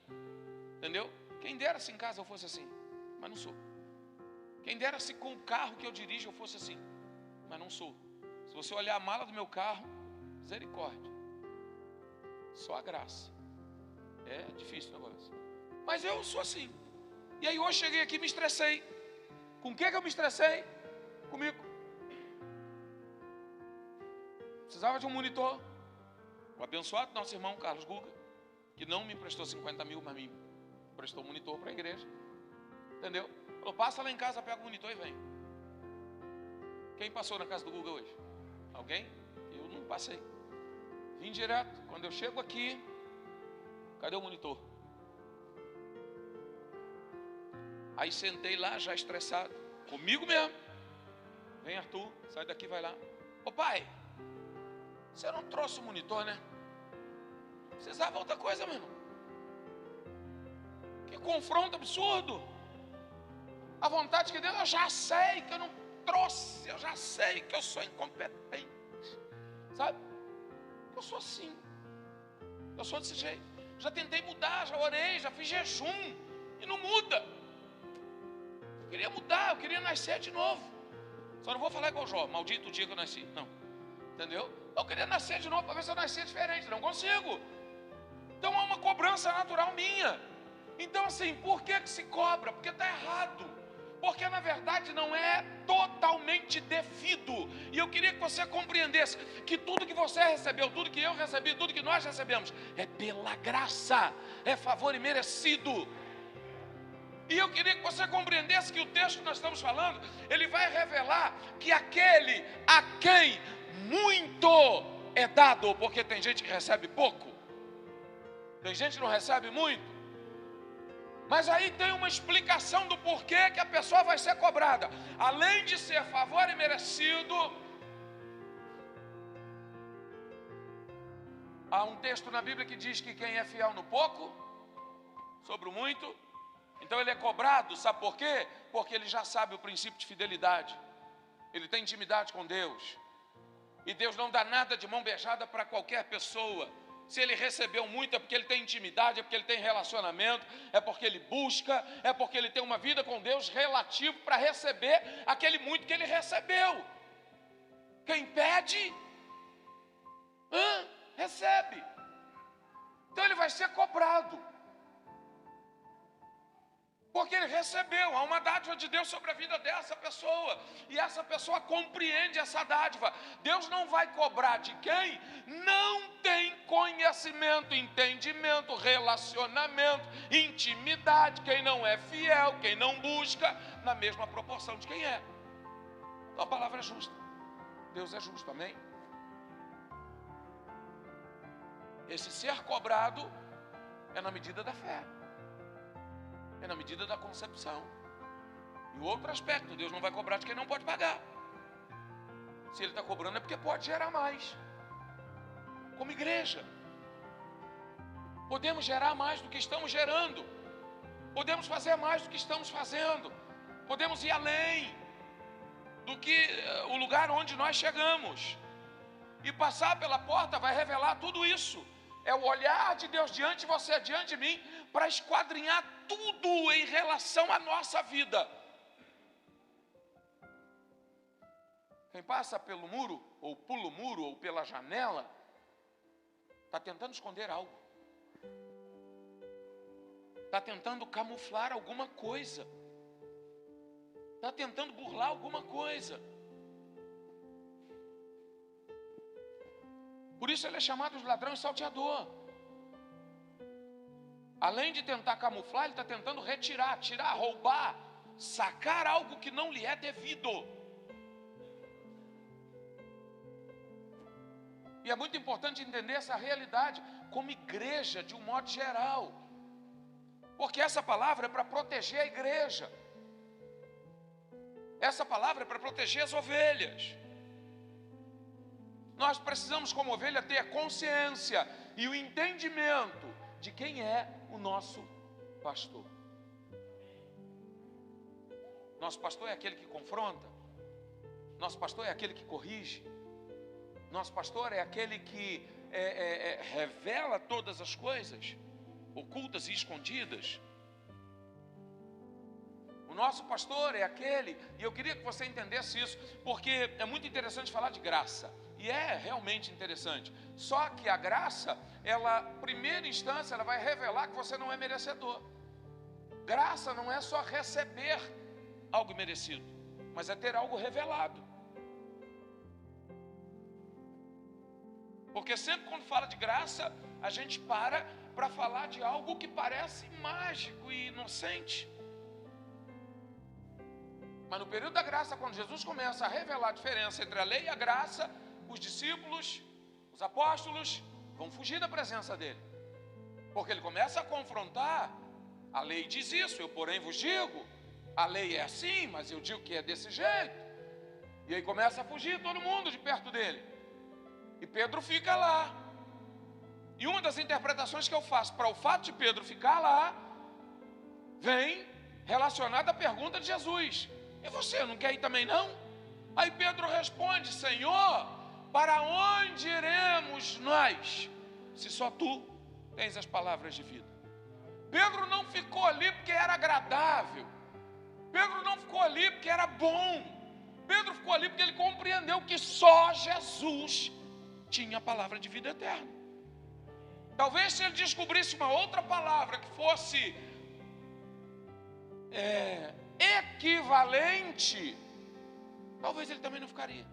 Entendeu? Quem dera se em casa eu fosse assim. Mas não sou. Quem dera se com o carro que eu dirijo eu fosse assim. Mas não sou. Se você olhar a mala do meu carro, misericórdia. Só a graça. É difícil o negócio. Mas eu sou assim. E aí hoje cheguei aqui e me estressei. Com o que eu me estressei? Comigo. Precisava de um monitor. O abençoado nosso irmão Carlos Guga, que não me emprestou 50 mil, mas me emprestou um monitor para a igreja. Entendeu? Falou, passa lá em casa, pega o monitor e vem. Quem passou na casa do Guga hoje? Alguém? Eu não passei. Vim direto. Quando eu chego aqui, cadê o monitor? Aí sentei lá, já estressado. Comigo mesmo. Vem Arthur, sai daqui, vai lá. Ô pai, você não trouxe o monitor, né? Precisava outra coisa, meu irmão. Que confronto absurdo. A vontade que Deus, eu já sei que eu não trouxe. Eu já sei que eu sou incompetente. Sabe? Eu sou assim. Eu sou desse jeito. Já tentei mudar, já orei, já fiz jejum. E não muda. Eu queria mudar, eu queria nascer de novo. Só não vou falar igual Jó, maldito o dia que eu nasci. Não. Entendeu? Eu queria nascer de novo para ver se eu nascia diferente. Não consigo. Então é uma cobrança natural minha. Então assim, por que se cobra? Porque está errado. Porque na verdade não é totalmente devido. E eu queria que você compreendesse que tudo que você recebeu, tudo que eu recebi, tudo que nós recebemos é pela graça, é favor imerecido. E eu queria que você compreendesse que o texto que nós estamos falando, ele vai revelar que aquele a quem muito é dado, porque tem gente que recebe pouco, tem gente que não recebe muito. Mas aí tem uma explicação do porquê que a pessoa vai ser cobrada. Além de ser favor imerecido, há um texto na Bíblia que diz que quem é fiel no pouco, sobre o muito, então ele é cobrado, sabe por quê? Porque ele já sabe o princípio de fidelidade. Ele tem intimidade com Deus. E Deus não dá nada de mão beijada para qualquer pessoa. Se ele recebeu muito, é porque ele tem intimidade, é porque ele tem relacionamento, é porque ele busca, é porque ele tem uma vida com Deus relativo para receber aquele muito que ele recebeu. Quem pede, recebe. Então ele vai ser cobrado. Porque ele recebeu, há uma dádiva de Deus sobre a vida dessa pessoa. E essa pessoa compreende essa dádiva. Deus não vai cobrar de quem não tem conhecimento, entendimento, relacionamento, intimidade. Quem não é fiel, quem não busca, na mesma proporção de quem é. Então a palavra é justa. Deus é justo, amém? Esse ser cobrado é na medida da fé. É na medida da concepção. E o outro aspecto, Deus não vai cobrar de quem não pode pagar. Se Ele está cobrando é porque pode gerar mais. Como igreja, podemos gerar mais do que estamos gerando. Podemos fazer mais do que estamos fazendo. Podemos ir além do que o lugar onde nós chegamos. E passar pela porta vai revelar tudo isso. É o olhar de Deus diante de você, diante de mim, para esquadrinhar tudo em relação à nossa vida. Quem passa pelo muro, ou pula o muro, ou pela janela, está tentando esconder algo. Está tentando camuflar alguma coisa. Está tentando burlar alguma coisa. Por isso ele é chamado de ladrão e salteador. Além de tentar camuflar, ele está tentando retirar, tirar, roubar, sacar algo que não lhe é devido. E é muito importante entender essa realidade como igreja, de um modo geral. Porque essa palavra é para proteger a igreja. Essa palavra é para proteger as ovelhas. Nós precisamos, como ovelha, ter a consciência e o entendimento de quem é o nosso pastor. Nosso pastor é aquele que confronta. Nosso pastor é aquele que corrige. Nosso pastor é aquele que revela todas as coisas, ocultas e escondidas. O nosso pastor é aquele, e eu queria que você entendesse isso, porque é muito interessante falar de graça. E é realmente interessante. Só que a graça, ela, primeira instância, ela vai revelar que você não é merecedor. Graça não é só receber algo merecido, mas é ter algo revelado. Porque sempre quando fala de graça, a gente para falar de algo que parece mágico e inocente. Mas no período da graça, quando Jesus começa a revelar a diferença entre a lei e a graça, os discípulos, os apóstolos, vão fugir da presença dele. Porque ele começa a confrontar. A lei diz isso, eu porém vos digo. A lei é assim, mas eu digo que é desse jeito. E aí começa a fugir todo mundo de perto dele. E Pedro fica lá. E uma das interpretações que eu faço para o fato de Pedro ficar lá, vem relacionada à pergunta de Jesus. E você, não quer ir também não? Aí Pedro responde, Senhor, para onde iremos nós, se só tu tens as palavras de vida? Pedro não ficou ali porque era agradável. Pedro não ficou ali porque era bom. Pedro ficou ali porque ele compreendeu que só Jesus tinha a palavra de vida eterna. Talvez se ele descobrisse uma outra palavra que fosse equivalente, talvez ele também não ficaria.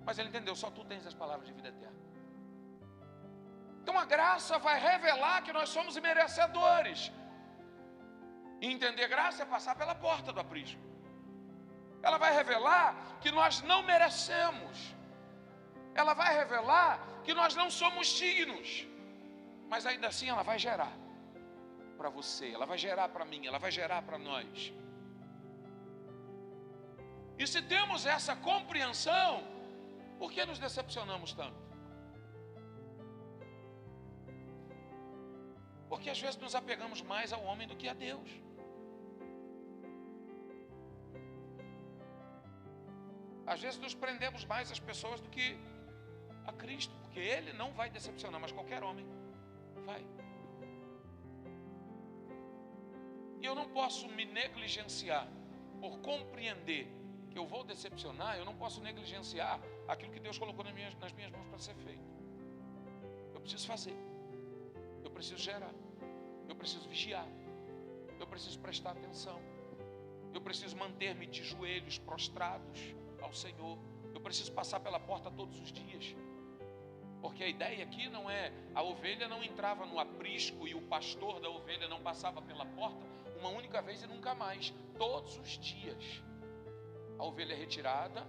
Mas ele entendeu, só tu tens as palavras de vida eterna. Então a graça vai revelar que nós somos merecedores. E entender graça é passar pela porta do aprisco. Ela vai revelar que nós não merecemos. Ela vai revelar que nós não somos dignos. Mas ainda assim ela vai gerar para você, ela vai gerar para mim, ela vai gerar para nós. E se temos essa compreensão, por que nos decepcionamos tanto? Porque às vezes nos apegamos mais ao homem do que a Deus. Às vezes nos prendemos mais às pessoas do que a Cristo, porque Ele não vai decepcionar, mas qualquer homem vai. E eu não posso me negligenciar por compreender que eu vou decepcionar. Eu não posso negligenciar aquilo que Deus colocou nas minhas mãos para ser feito. Eu preciso fazer, eu preciso gerar, eu preciso vigiar, eu preciso prestar atenção, eu preciso manter-me de joelhos prostrados ao Senhor, eu preciso passar pela porta todos os dias. Porque a ideia aqui não é, a ovelha não entrava no aprisco e o pastor da ovelha não passava pela porta uma única vez e nunca mais. Todos os dias a ovelha é retirada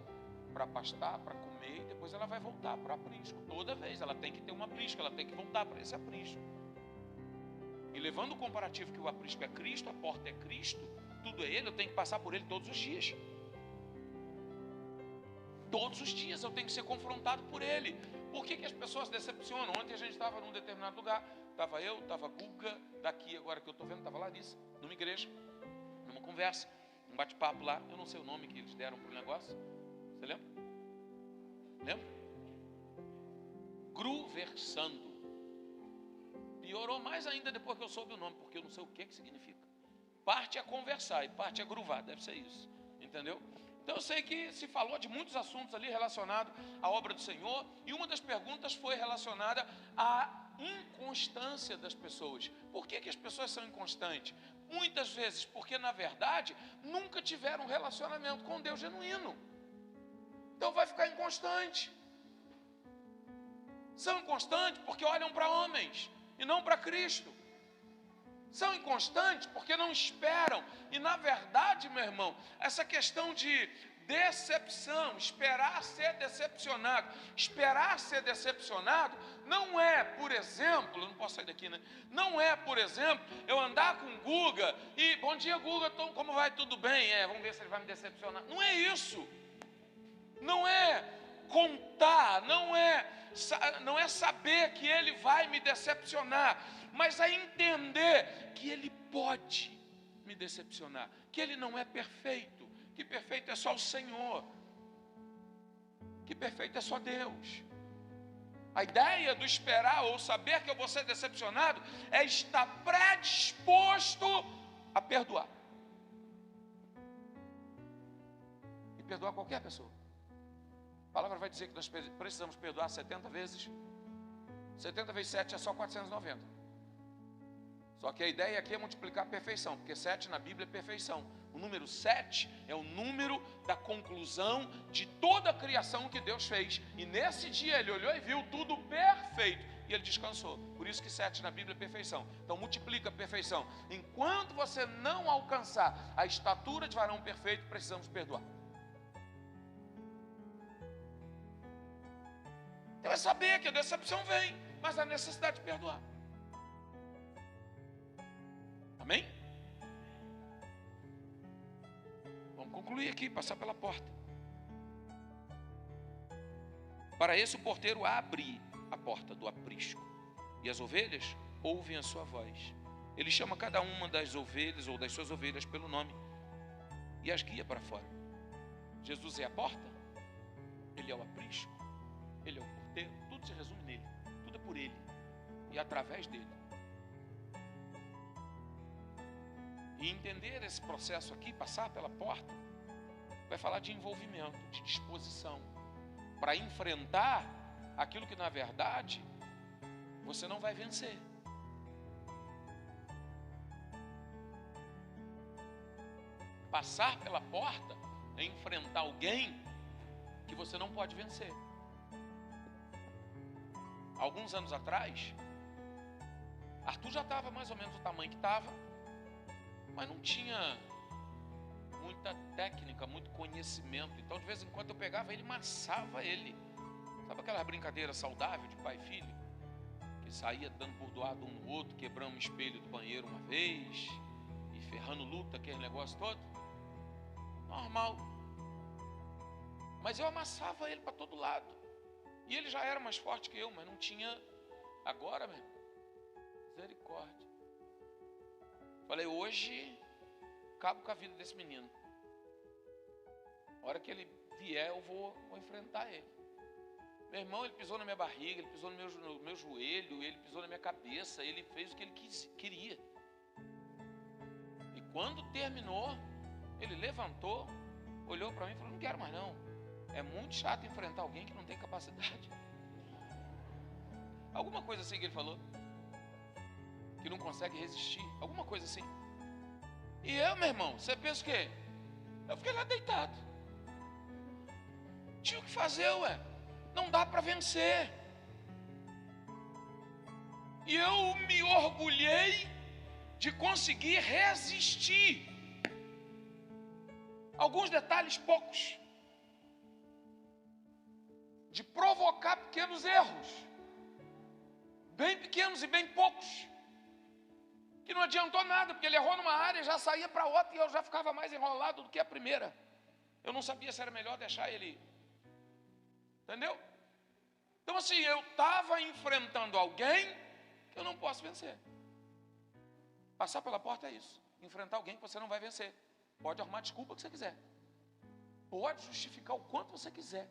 para pastar, para comer, e depois ela vai voltar para o aprisco. Toda vez ela tem que ter um aprisco, ela tem que voltar para esse aprisco. E levando o comparativo que o aprisco é Cristo, a porta é Cristo, tudo é Ele, eu tenho que passar por Ele todos os dias. Todos os dias eu tenho que ser confrontado por Ele. Por que as pessoas decepcionam? Ontem a gente estava num determinado lugar, estava eu, estava a Guga, daqui agora que eu estou vendo, estava Larissa, numa igreja, numa conversa, um bate-papo lá, eu não sei o nome que eles deram para o negócio, você lembra? Lembra? Gruversando. Piorou mais ainda depois que eu soube o nome, porque eu não sei o que significa. Parte é conversar e parte é gruvar, deve ser isso, entendeu? Então eu sei que se falou de muitos assuntos ali relacionados à obra do Senhor, e uma das perguntas foi relacionada à inconstância das pessoas. Por que as pessoas são inconstantes? Muitas vezes porque na verdade nunca tiveram um relacionamento com Deus genuíno. Então vai ficar inconstante. São inconstantes porque olham para homens e não para Cristo. São inconstantes porque não esperam. E na verdade, meu irmão, essa questão de decepção, esperar ser decepcionado, não é, por exemplo, eu não posso sair daqui, né? Não é, por exemplo, eu andar com o Guga e, bom dia, Guga, como vai? Tudo bem? Vamos ver se ele vai me decepcionar. Não é isso. Não é contar, não é saber que ele vai me decepcionar, mas é entender que ele pode me decepcionar, que ele não é perfeito, que perfeito é só o Senhor, que perfeito é só Deus. A ideia do esperar ou saber que eu vou ser decepcionado é estar predisposto a perdoar. E perdoar qualquer pessoa. A palavra vai dizer que nós precisamos perdoar 70 vezes. 70 vezes 7 é só 490. Só que a ideia aqui é multiplicar a perfeição, porque 7 na Bíblia é perfeição. O número 7 é o número da conclusão de toda a criação que Deus fez. E nesse dia ele olhou e viu tudo perfeito. E ele descansou. Por isso que 7 na Bíblia é perfeição. Então multiplica a perfeição. Enquanto você não alcançar a estatura de varão perfeito, precisamos perdoar. Então é saber que a decepção vem, mas a necessidade de perdoar. Amém? Vamos concluir aqui, passar pela porta. Para isso o porteiro abre a porta do aprisco, e as ovelhas ouvem a sua voz. Ele chama cada uma das ovelhas ou das suas ovelhas pelo nome e as guia para fora. Jesus é a porta, Ele é o aprisco, Ele é o porteiro, tudo se resume nele, tudo é por Ele e através dele. E entender esse processo aqui, passar pela porta, vai falar de envolvimento, de disposição, para enfrentar aquilo que na verdade você não vai vencer. Passar pela porta é enfrentar alguém que você não pode vencer. Alguns anos atrás, Arthur já estava mais ou menos do tamanho que estava, mas não tinha muita técnica, muito conhecimento. Então de vez em quando eu pegava ele e amassava ele. Sabe aquela brincadeira saudável de pai e filho? Que saía dando bordoado um no outro, quebrando o espelho do banheiro uma vez e ferrando luta, aquele negócio todo. Normal. Mas eu amassava ele para todo lado. E ele já era mais forte que eu, mas não tinha. Agora, meu irmão, misericórdia. Falei, hoje acabo com a vida desse menino. A hora que ele vier, eu vou enfrentar ele. Meu irmão, ele pisou na minha barriga, ele pisou no meu joelho, ele pisou na minha cabeça, ele fez o que ele queria. E quando terminou, ele levantou, olhou para mim e falou: não quero mais não. É muito chato enfrentar alguém que não tem capacidade. Alguma coisa assim que ele falou. Que não consegue resistir. Alguma coisa assim. E eu, meu irmão, você pensa o quê? Eu fiquei lá deitado. Tinha o que fazer, ué. Não dá para vencer. E eu me orgulhei de conseguir resistir. Alguns detalhes poucos. De provocar pequenos erros. Bem pequenos e bem poucos. Que não adiantou nada, porque ele errou numa área, já saía para outra e eu já ficava mais enrolado do que a primeira. Eu não sabia se era melhor deixar ele. Entendeu? Então assim, eu estava enfrentando alguém que eu não posso vencer. Passar pela porta é isso. Enfrentar alguém que você não vai vencer. Pode arrumar desculpa que você quiser. Pode justificar o quanto você quiser.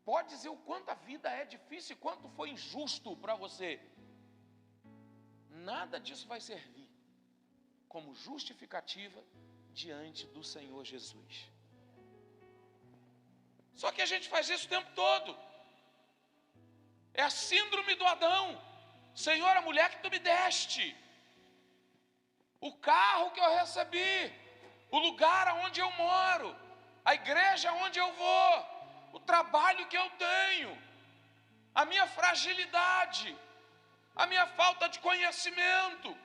Pode dizer o quanto a vida é difícil e quanto foi injusto para você. Nada disso vai servir como justificativa diante do Senhor Jesus. Só que a gente faz isso o tempo todo. É a síndrome do Adão. Senhor, a mulher que tu me deste, o carro que eu recebi, o lugar aonde eu moro, a igreja onde eu vou, o trabalho que eu tenho, a minha fragilidade, a minha falta de conhecimento,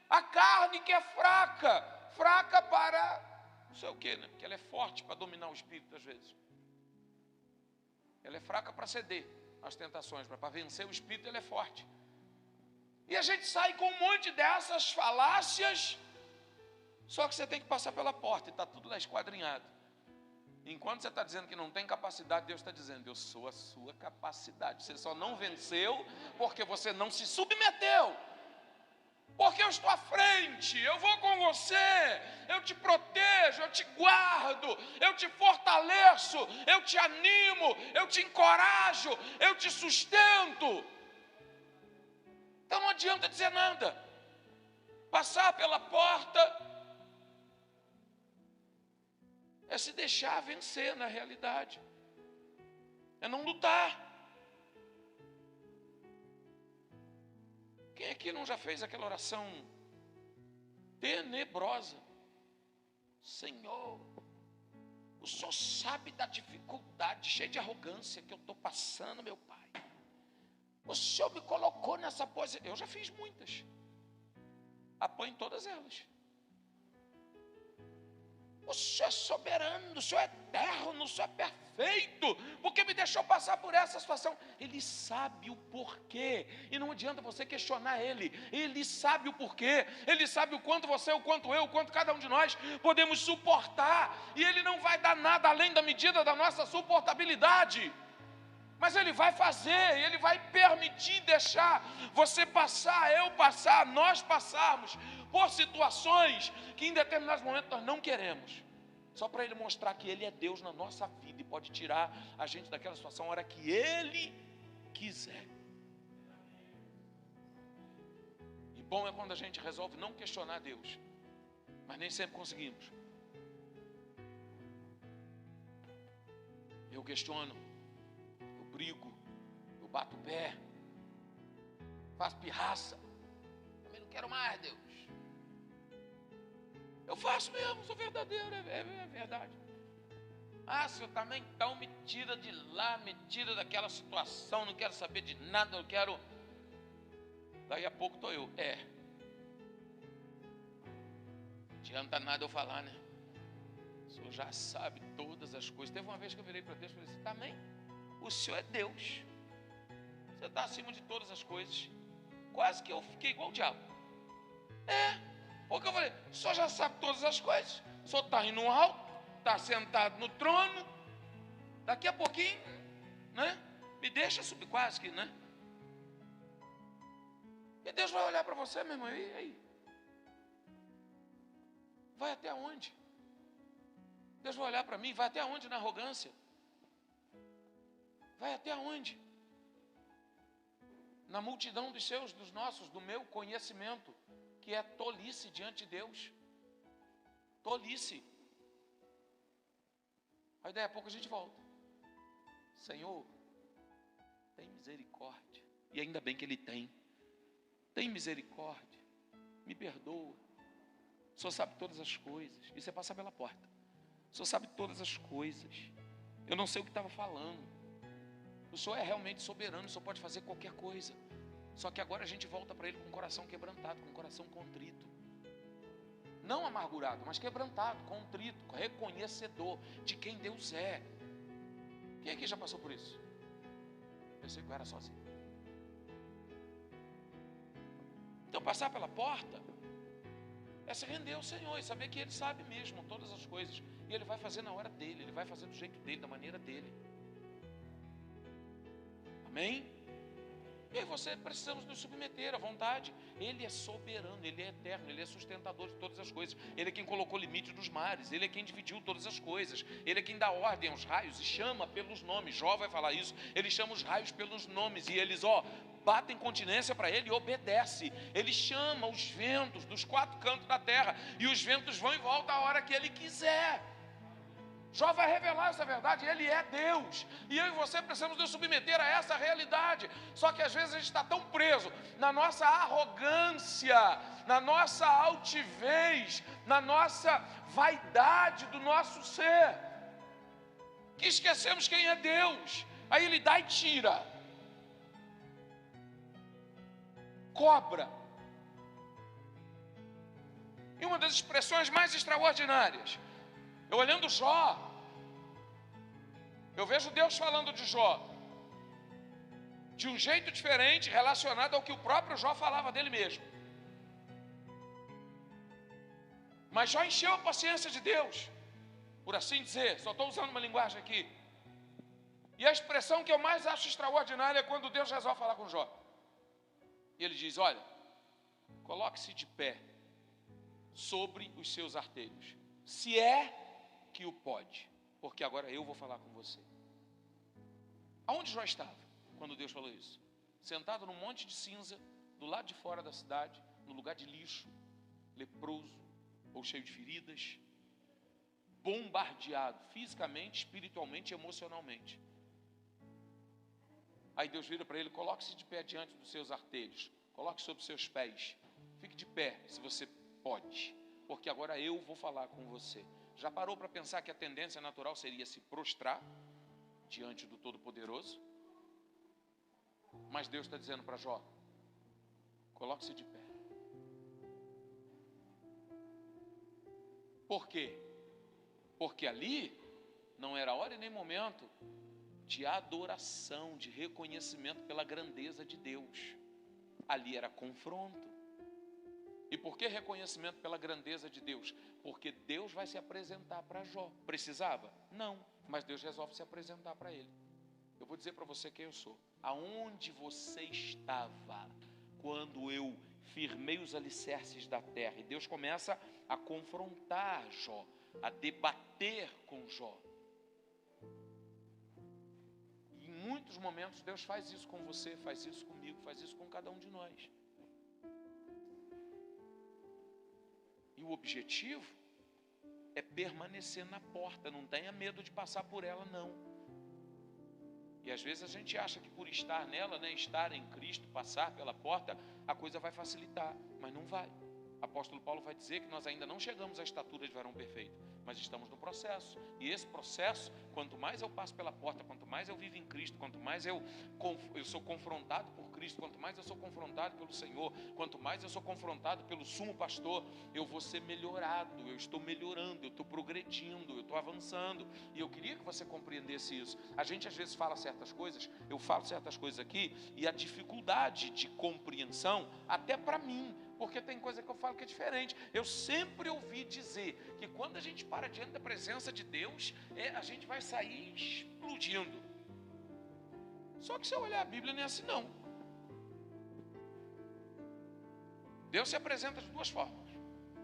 a carne que é fraca para não sei o que, né? Porque ela é forte para dominar o espírito às vezes. Ela é fraca para ceder às tentações, para vencer o espírito ela é forte. E a gente sai com um monte dessas falácias, só que você tem que passar pela porta e está tudo lá esquadrinhado. Enquanto você está dizendo que não tem capacidade, Deus está dizendo: eu sou a sua capacidade. Você só não venceu porque você não se submeteu. Porque eu estou à frente, eu vou com você, eu te protejo, eu te guardo, eu te fortaleço, eu te animo, eu te encorajo, eu te sustento. Então não adianta dizer nada. Passar pela porta é se deixar vencer na realidade. É não lutar. Quem aqui não já fez aquela oração tenebrosa? Senhor, o Senhor sabe da dificuldade, cheia de arrogância que eu estou passando, meu Pai. O Senhor me colocou nessa posição. Eu já fiz muitas. Apanho todas elas. O Senhor é soberano, o Senhor é eterno, o Senhor é perfeito, porque me deixou passar por essa situação. Ele sabe o porquê, e não adianta você questionar Ele. Ele sabe o porquê, Ele sabe o quanto você, o quanto eu, o quanto cada um de nós podemos suportar, e Ele não vai dar nada além da medida da nossa suportabilidade. Mas Ele vai fazer, Ele vai permitir deixar você passar, eu passar, nós passarmos por situações que em determinados momentos nós não queremos. Só para Ele mostrar que Ele é Deus na nossa vida e pode tirar a gente daquela situação a hora que Ele quiser. E bom é quando a gente resolve não questionar Deus, mas nem sempre conseguimos. Eu questiono, brigo, eu bato o pé, faço pirraça, também não quero mais, Deus. Eu faço mesmo, sou verdadeiro, é verdade. Ah, Senhor, também então me tira de lá, me tira daquela situação, não quero saber de nada, eu quero. Daí a pouco estou eu, não adianta nada eu falar, né? O Senhor já sabe todas as coisas. Teve uma vez que eu virei para Deus e falei assim: também. O Senhor é Deus. Você está acima de todas as coisas. Quase que eu fiquei igual o diabo. Porque eu falei: o Senhor já sabe todas as coisas. O Senhor está indo alto, está sentado no trono. Daqui a pouquinho, né? Me deixa subir quase que, né? E Deus vai olhar para você, meu irmão, e aí? Vai até onde? Deus vai olhar para mim, vai até onde na arrogância? Vai até onde? Na multidão dos seus, dos nossos, do meu conhecimento, que é tolice diante de Deus. Tolice. Aí daí a pouco a gente volta. Senhor, tem misericórdia. E ainda bem que Ele tem. Tem misericórdia. Me perdoa. O Senhor sabe todas as coisas. Isso é passar pela porta. O Senhor sabe todas as coisas. Eu não sei o que estava falando. O Senhor é realmente soberano. O Senhor pode fazer qualquer coisa. Só que agora a gente volta para Ele com o coração quebrantado, com o coração contrito. Não amargurado, mas quebrantado, contrito, reconhecedor de quem Deus é. Quem aqui já passou por isso? Eu sei que eu era sozinho. Então passar pela porta é se render ao Senhor e saber que Ele sabe mesmo todas as coisas. E Ele vai fazer na hora dEle, Ele vai fazer do jeito dEle, da maneira dEle. Amém? E aí você precisamos nos submeter à vontade. Ele é soberano, Ele é eterno, Ele é sustentador de todas as coisas. Ele é quem colocou limite dos mares, Ele é quem dividiu todas as coisas. Ele é quem dá ordem aos raios e chama pelos nomes. Jó vai falar isso. Ele chama os raios pelos nomes e eles, batem continência para Ele e obedece. Ele chama os ventos dos quatro cantos da terra e os ventos vão e voltam a hora que Ele quiser. Jó vai revelar essa verdade, Ele é Deus. E eu e você precisamos nos submeter a essa realidade. Só que às vezes a gente está tão preso na nossa arrogância, na nossa altivez, na nossa vaidade do nosso ser, que esquecemos quem é Deus. Aí Ele dá e tira. Cobra. E uma das expressões mais extraordinárias, eu olhando Jó, eu vejo Deus falando de Jó de um jeito diferente, relacionado ao que o próprio Jó falava dele mesmo. Mas Jó encheu a paciência de Deus, por assim dizer. Só estou usando uma linguagem aqui. E a expressão que eu mais acho extraordinária é quando Deus resolve falar com Jó. E Ele diz: olha, coloque-se de pé sobre os seus artelhos, se é que o pode, porque agora eu vou falar com você. Aonde Jó estava quando Deus falou isso? Sentado num monte de cinza, do lado de fora da cidade, no lugar de lixo, leproso ou cheio de feridas, bombardeado fisicamente, espiritualmente e emocionalmente. Aí Deus vira para ele: coloque-se de pé diante dos seus artelhos, coloque sobre os seus pés, fique de pé se você pode, porque agora eu vou falar com você. Já parou para pensar que a tendência natural seria se prostrar diante do Todo-Poderoso? Mas Deus está dizendo para Jó: coloque-se de pé. Por quê? Porque ali não era hora e nem momento de adoração, de reconhecimento pela grandeza de Deus. Ali era confronto. E por que reconhecimento pela grandeza de Deus? Porque Deus vai se apresentar para Jó. Precisava? Não, mas Deus resolve se apresentar para ele. Eu vou dizer para você quem eu sou. Aonde você estava quando eu firmei os alicerces da terra? E Deus começa a confrontar Jó, a debater com Jó. E em muitos momentos Deus faz isso com você, faz isso comigo, faz isso com cada um de nós. E o objetivo é permanecer na porta. Não tenha medo de passar por ela, não. E às vezes a gente acha que por estar nela, estar em Cristo, passar pela porta, a coisa vai facilitar, mas não vai. Apóstolo Paulo vai dizer que nós ainda não chegamos à estatura de varão perfeito, mas estamos no processo. E esse processo, quanto mais eu passo pela porta, quanto mais eu vivo em Cristo, quanto mais eu sou confrontado por Cristo, quanto mais eu sou confrontado pelo Senhor, quanto mais eu sou confrontado pelo sumo pastor, eu vou ser melhorado, eu estou melhorando, eu estou progredindo, eu estou avançando. E eu queria que você compreendesse isso. A gente às vezes fala certas coisas, eu falo certas coisas aqui, e a dificuldade de compreensão, até para mim, porque tem coisa que eu falo que é diferente. Eu sempre ouvi dizer que quando a gente para diante da presença de Deus, a gente vai sair explodindo. Só que se eu olhar a Bíblia, não é assim não. Deus se apresenta de duas formas.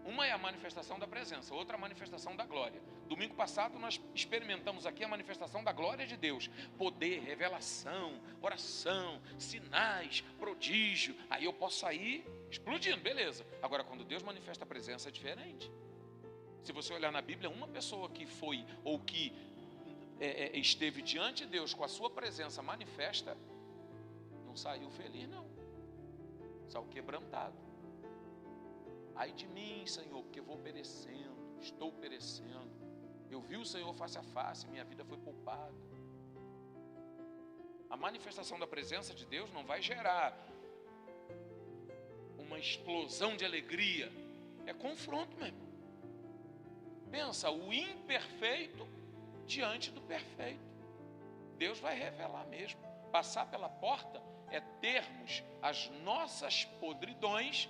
Uma é a manifestação da presença, outra a manifestação da glória. Domingo passado nós experimentamos aqui a manifestação da glória de Deus. Poder, revelação, oração, sinais, prodígio. Aí eu posso sair explodindo, beleza. Agora quando Deus manifesta a presença é diferente. Se você olhar na Bíblia, uma pessoa que foi ou que esteve diante de Deus com a sua presença manifesta, não saiu feliz não. Saiu quebrantado. Ai de mim, Senhor, porque vou perecendo, estou perecendo. Eu vi o Senhor face a face, minha vida foi poupada. A manifestação da presença de Deus não vai gerar uma explosão de alegria. É confronto, meu irmão. Pensa, o imperfeito diante do perfeito. Deus vai revelar mesmo. Passar pela porta é termos as nossas podridões,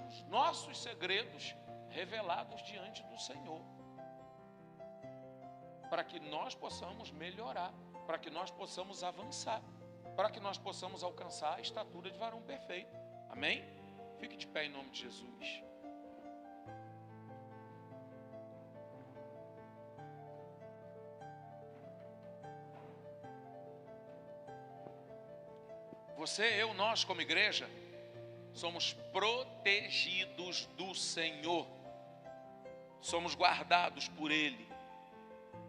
os nossos segredos revelados diante do Senhor, para que nós possamos melhorar, para que nós possamos avançar, para que nós possamos alcançar a estatura de varão perfeito. Amém? Fique de pé em nome de Jesus. Você, eu, nós como igreja somos protegidos do Senhor, somos guardados por Ele.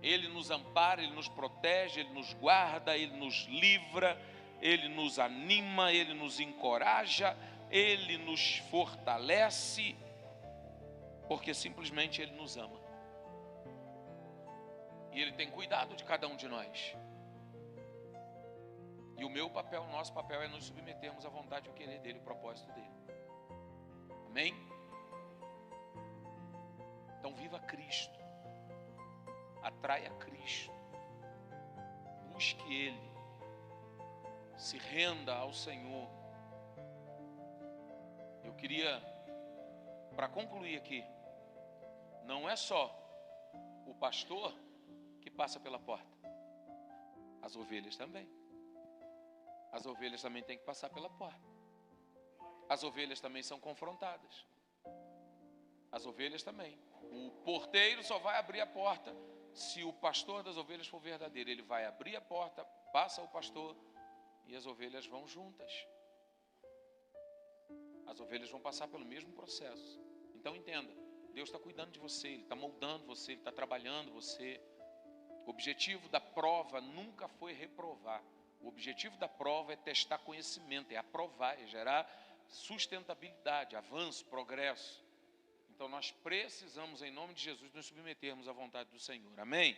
Ele nos ampara, Ele nos protege, Ele nos guarda, Ele nos livra, Ele nos anima, Ele nos encoraja, Ele nos fortalece, porque simplesmente Ele nos ama. E Ele tem cuidado de cada um de nós. E o meu papel, o nosso papel é nos submetermos à vontade e ao querer dele, o propósito dele. Amém? Então viva Cristo. Atraia Cristo. Busque Ele. Se renda ao Senhor. Eu queria, para concluir aqui, não é só o pastor que passa pela porta. As ovelhas também. As ovelhas também têm que passar pela porta. As ovelhas também são confrontadas. As ovelhas também. O porteiro só vai abrir a porta se o pastor das ovelhas for verdadeiro. Ele vai abrir a porta, passa o pastor e as ovelhas vão juntas. As ovelhas vão passar pelo mesmo processo. Então entenda, Deus está cuidando de você, Ele está moldando você, Ele está trabalhando você. O objetivo da prova nunca foi reprovar. O objetivo da prova é testar conhecimento, é aprovar, é gerar sustentabilidade, avanço, progresso. Então nós precisamos, em nome de Jesus, nos submetermos à vontade do Senhor. Amém?